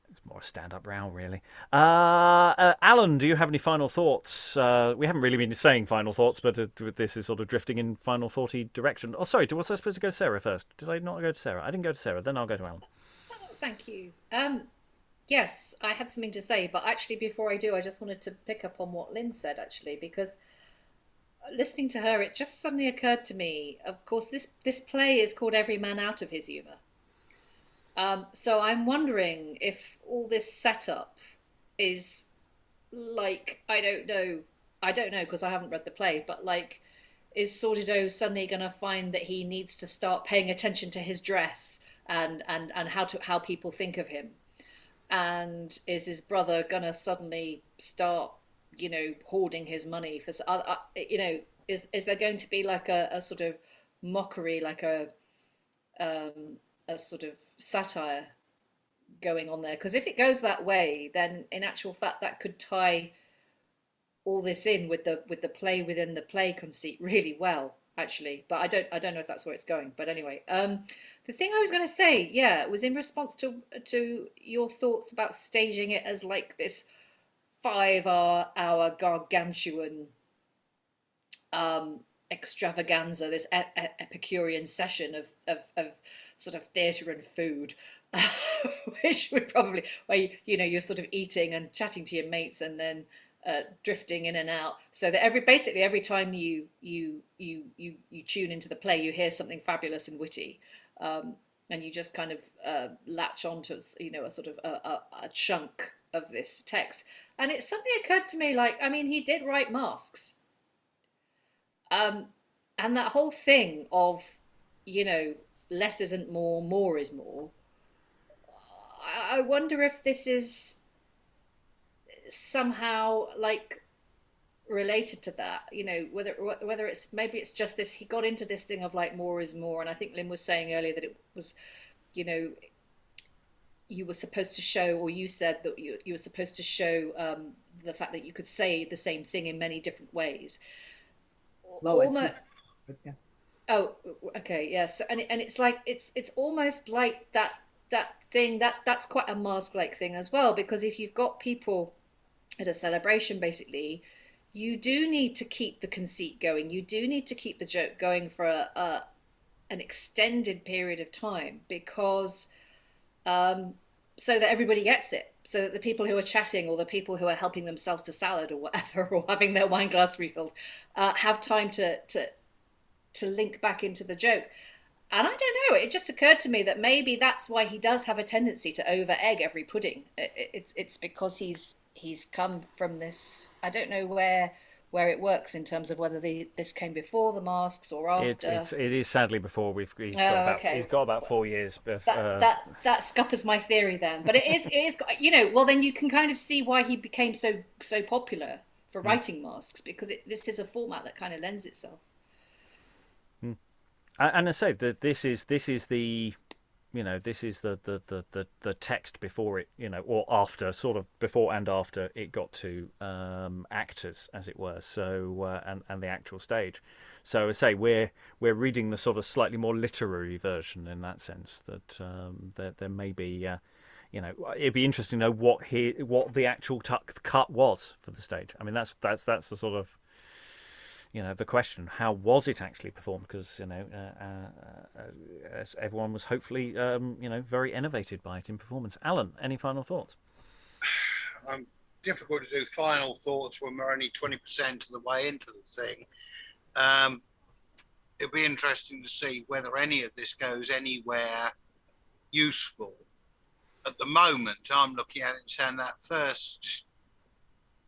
It's more a stand-up row, really. Alan, do you have any final thoughts? We haven't really been saying final thoughts, but this is sort of drifting in final thoughty direction. Oh, sorry, was I supposed to go to Sarah first? Did I not go to Sarah? I didn't go to Sarah. Then I'll go to Alan. Oh, thank you. Yes, I had something to say, but actually before I do, I just wanted to pick up on what Lynn said, actually, because listening to her, it just suddenly occurred to me, of course, this play is called Every Man Out of His Humour. So I'm wondering if all this setup is like, I don't know because I haven't read the play, but like, is Sordido suddenly going to find that he needs to start paying attention to his dress and how people think of him? And is his brother going to suddenly start, hoarding his money for, is there going to be like a sort of mockery, like a sort of satire going on there? Because if it goes that way, then in actual fact that could tie all this in with the play within the play conceit really well, actually. But I don't know if that's where it's going. But anyway, the thing I was going to say, was in response to your thoughts about staging it as like this 5-hour gargantuan extravaganza, this Epicurean session of sort of theatre and food, which would probably, where you're sort of eating and chatting to your mates and then drifting in and out, so that every time you tune into the play, you hear something fabulous and witty, and you just kind of latch onto a sort of a chunk of this text. And it suddenly occurred to me, like, I mean, he did write masks. And that whole thing of, less isn't more, more is more. I wonder if this is somehow like related to that, whether it's, maybe it's just this, he got into this thing of like more is more. And I think Lynn was saying earlier that it was, you were supposed to show, or you said that you were supposed to show the fact that you could say the same thing in many different ways. Lois. Almost, Yeah. oh, okay, yes, and it's like it's almost like that thing that's quite a mask-like thing as well, because if you've got people at a celebration, basically, you do need to keep the conceit going. You do need to keep the joke going for an extended period of time, because so that everybody gets it, so that the people who are chatting, or the people who are helping themselves to salad or whatever, or having their wine glass refilled, have time to link back into the joke. And I don't know, it just occurred to me that maybe that's why he does have a tendency to over egg every pudding. It's because he's come from this, I don't know where it works in terms of whether this came before the masks or after. It is sadly before. He's got about 4 years. That scuppers my theory then. But it is well, then you can kind of see why he became so popular for writing masks, because this is a format that kind of lends itself. And I say that this is the text before it, or after, sort of before and after it got to actors, as it were. So and the actual stage. So I say we're reading the sort of slightly more literary version in that sense. That there may be, it'd be interesting to know what the actual cut was for the stage. I mean, that's the sort of, the question: how was it actually performed? Because as everyone was hopefully very innovated by it in performance. Alan, any final thoughts? Difficult to do final thoughts when we're only 20% of the way into the thing. It'd be interesting to see whether any of this goes anywhere useful. At the moment, I'm looking at it and saying that first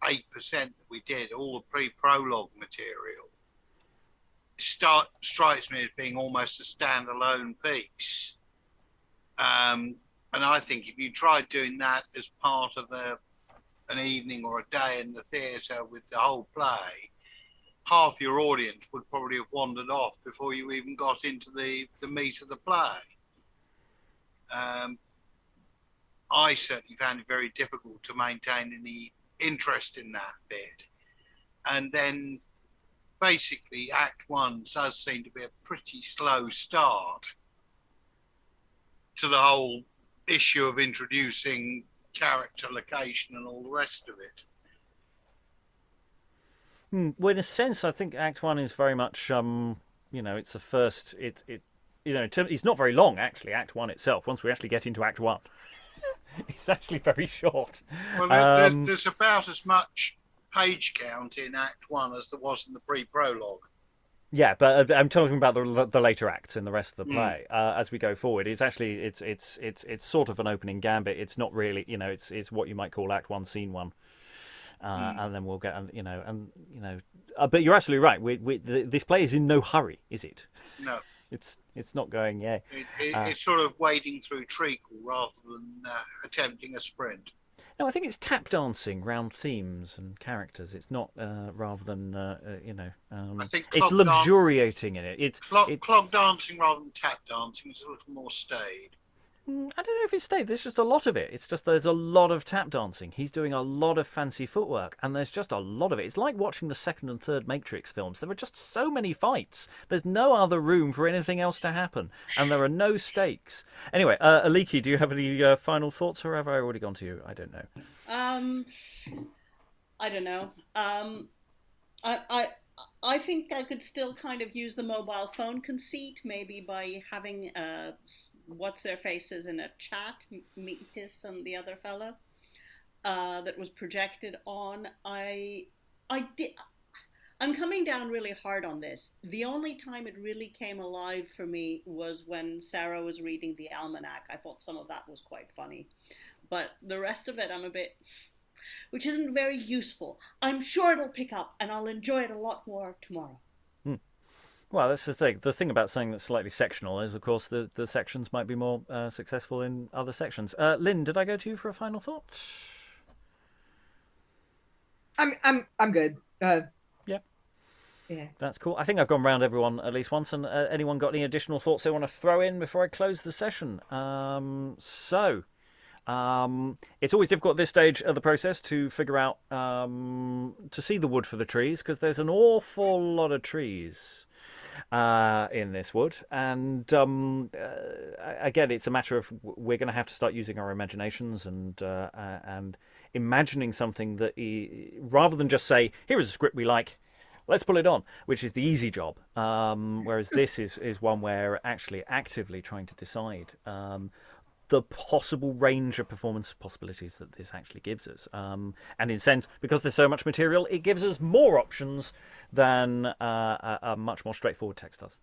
8% that we did, all the pre-prologue material, strikes me as being almost a standalone piece. And I think if you tried doing that as part of an evening or a day in the theatre with the whole play, half your audience would probably have wandered off before you even got into the meat of the play. I certainly found it very difficult to maintain any interest in that bit. And then basically Act 1 does seem to be a pretty slow start to the whole issue of introducing character, location and all the rest of it. Well, in a sense, I think Act 1 is very much, it's the first. It's not very long actually. Act 1 itself. Once we actually get into Act 1, it's actually very short. Well, there's about as much page count in Act 1 as there was in the pre-prologue. Yeah, but I'm talking about the later acts in the rest of the play. As we go forward, it's actually it's sort of an opening gambit. It's not really, it's what you might call Act 1, Scene 1. And then we'll get, but you're absolutely right. This play is in no hurry, is it? No, it's not going. Yeah, it's sort of wading through treacle rather than attempting a sprint. No, I think it's tap dancing round themes and characters. It's not rather than I think it's luxuriating in it. Clog dancing rather than tap dancing is a little more staid. I don't know if it's stayed. There's just a lot of it. It's just there's a lot of tap dancing. He's doing a lot of fancy footwork, and there's just a lot of it. It's like watching the second and third Matrix films. There are just so many fights. There's no other room for anything else to happen, and there are no stakes. Anyway, Aliki, do you have any final thoughts, or have I already gone to you? I don't know. I don't know. I think I could still kind of use the mobile phone conceit, maybe by having what's their faces in a chat, Mitis and the other fella, that was projected on. I'm coming down really hard on this. The only time it really came alive for me was when Sarah was reading the almanac. I thought some of that was quite funny, but the rest of it I'm a bit, which isn't very useful. I'm sure it'll pick up and I'll enjoy it a lot more tomorrow. Well, that's the thing. The thing about saying that's slightly sectional is, of course, the sections might be more successful in other sections. Lynn, did I go to you for a final thought? I'm good. Yep. Yeah. That's cool. I think I've gone round everyone at least once. And anyone got any additional thoughts they want to throw in before I close the session? It's always difficult at this stage of the process to figure out to see the wood for the trees, because there's an awful lot of trees in this wood, and again, it's a matter of we're going to have to start using our imaginations and imagining something that rather than just say, here is a script we like, let's pull it on, which is the easy job, whereas this is one where actually actively trying to decide the possible range of performance possibilities that this actually gives us. And in a sense, because there's so much material, it gives us more options than a much more straightforward text does.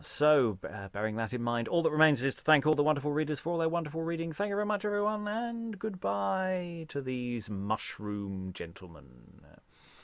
So, bearing that in mind, all that remains is to thank all the wonderful readers for all their wonderful reading. Thank you very much, everyone, and goodbye to these mushroom gentlemen.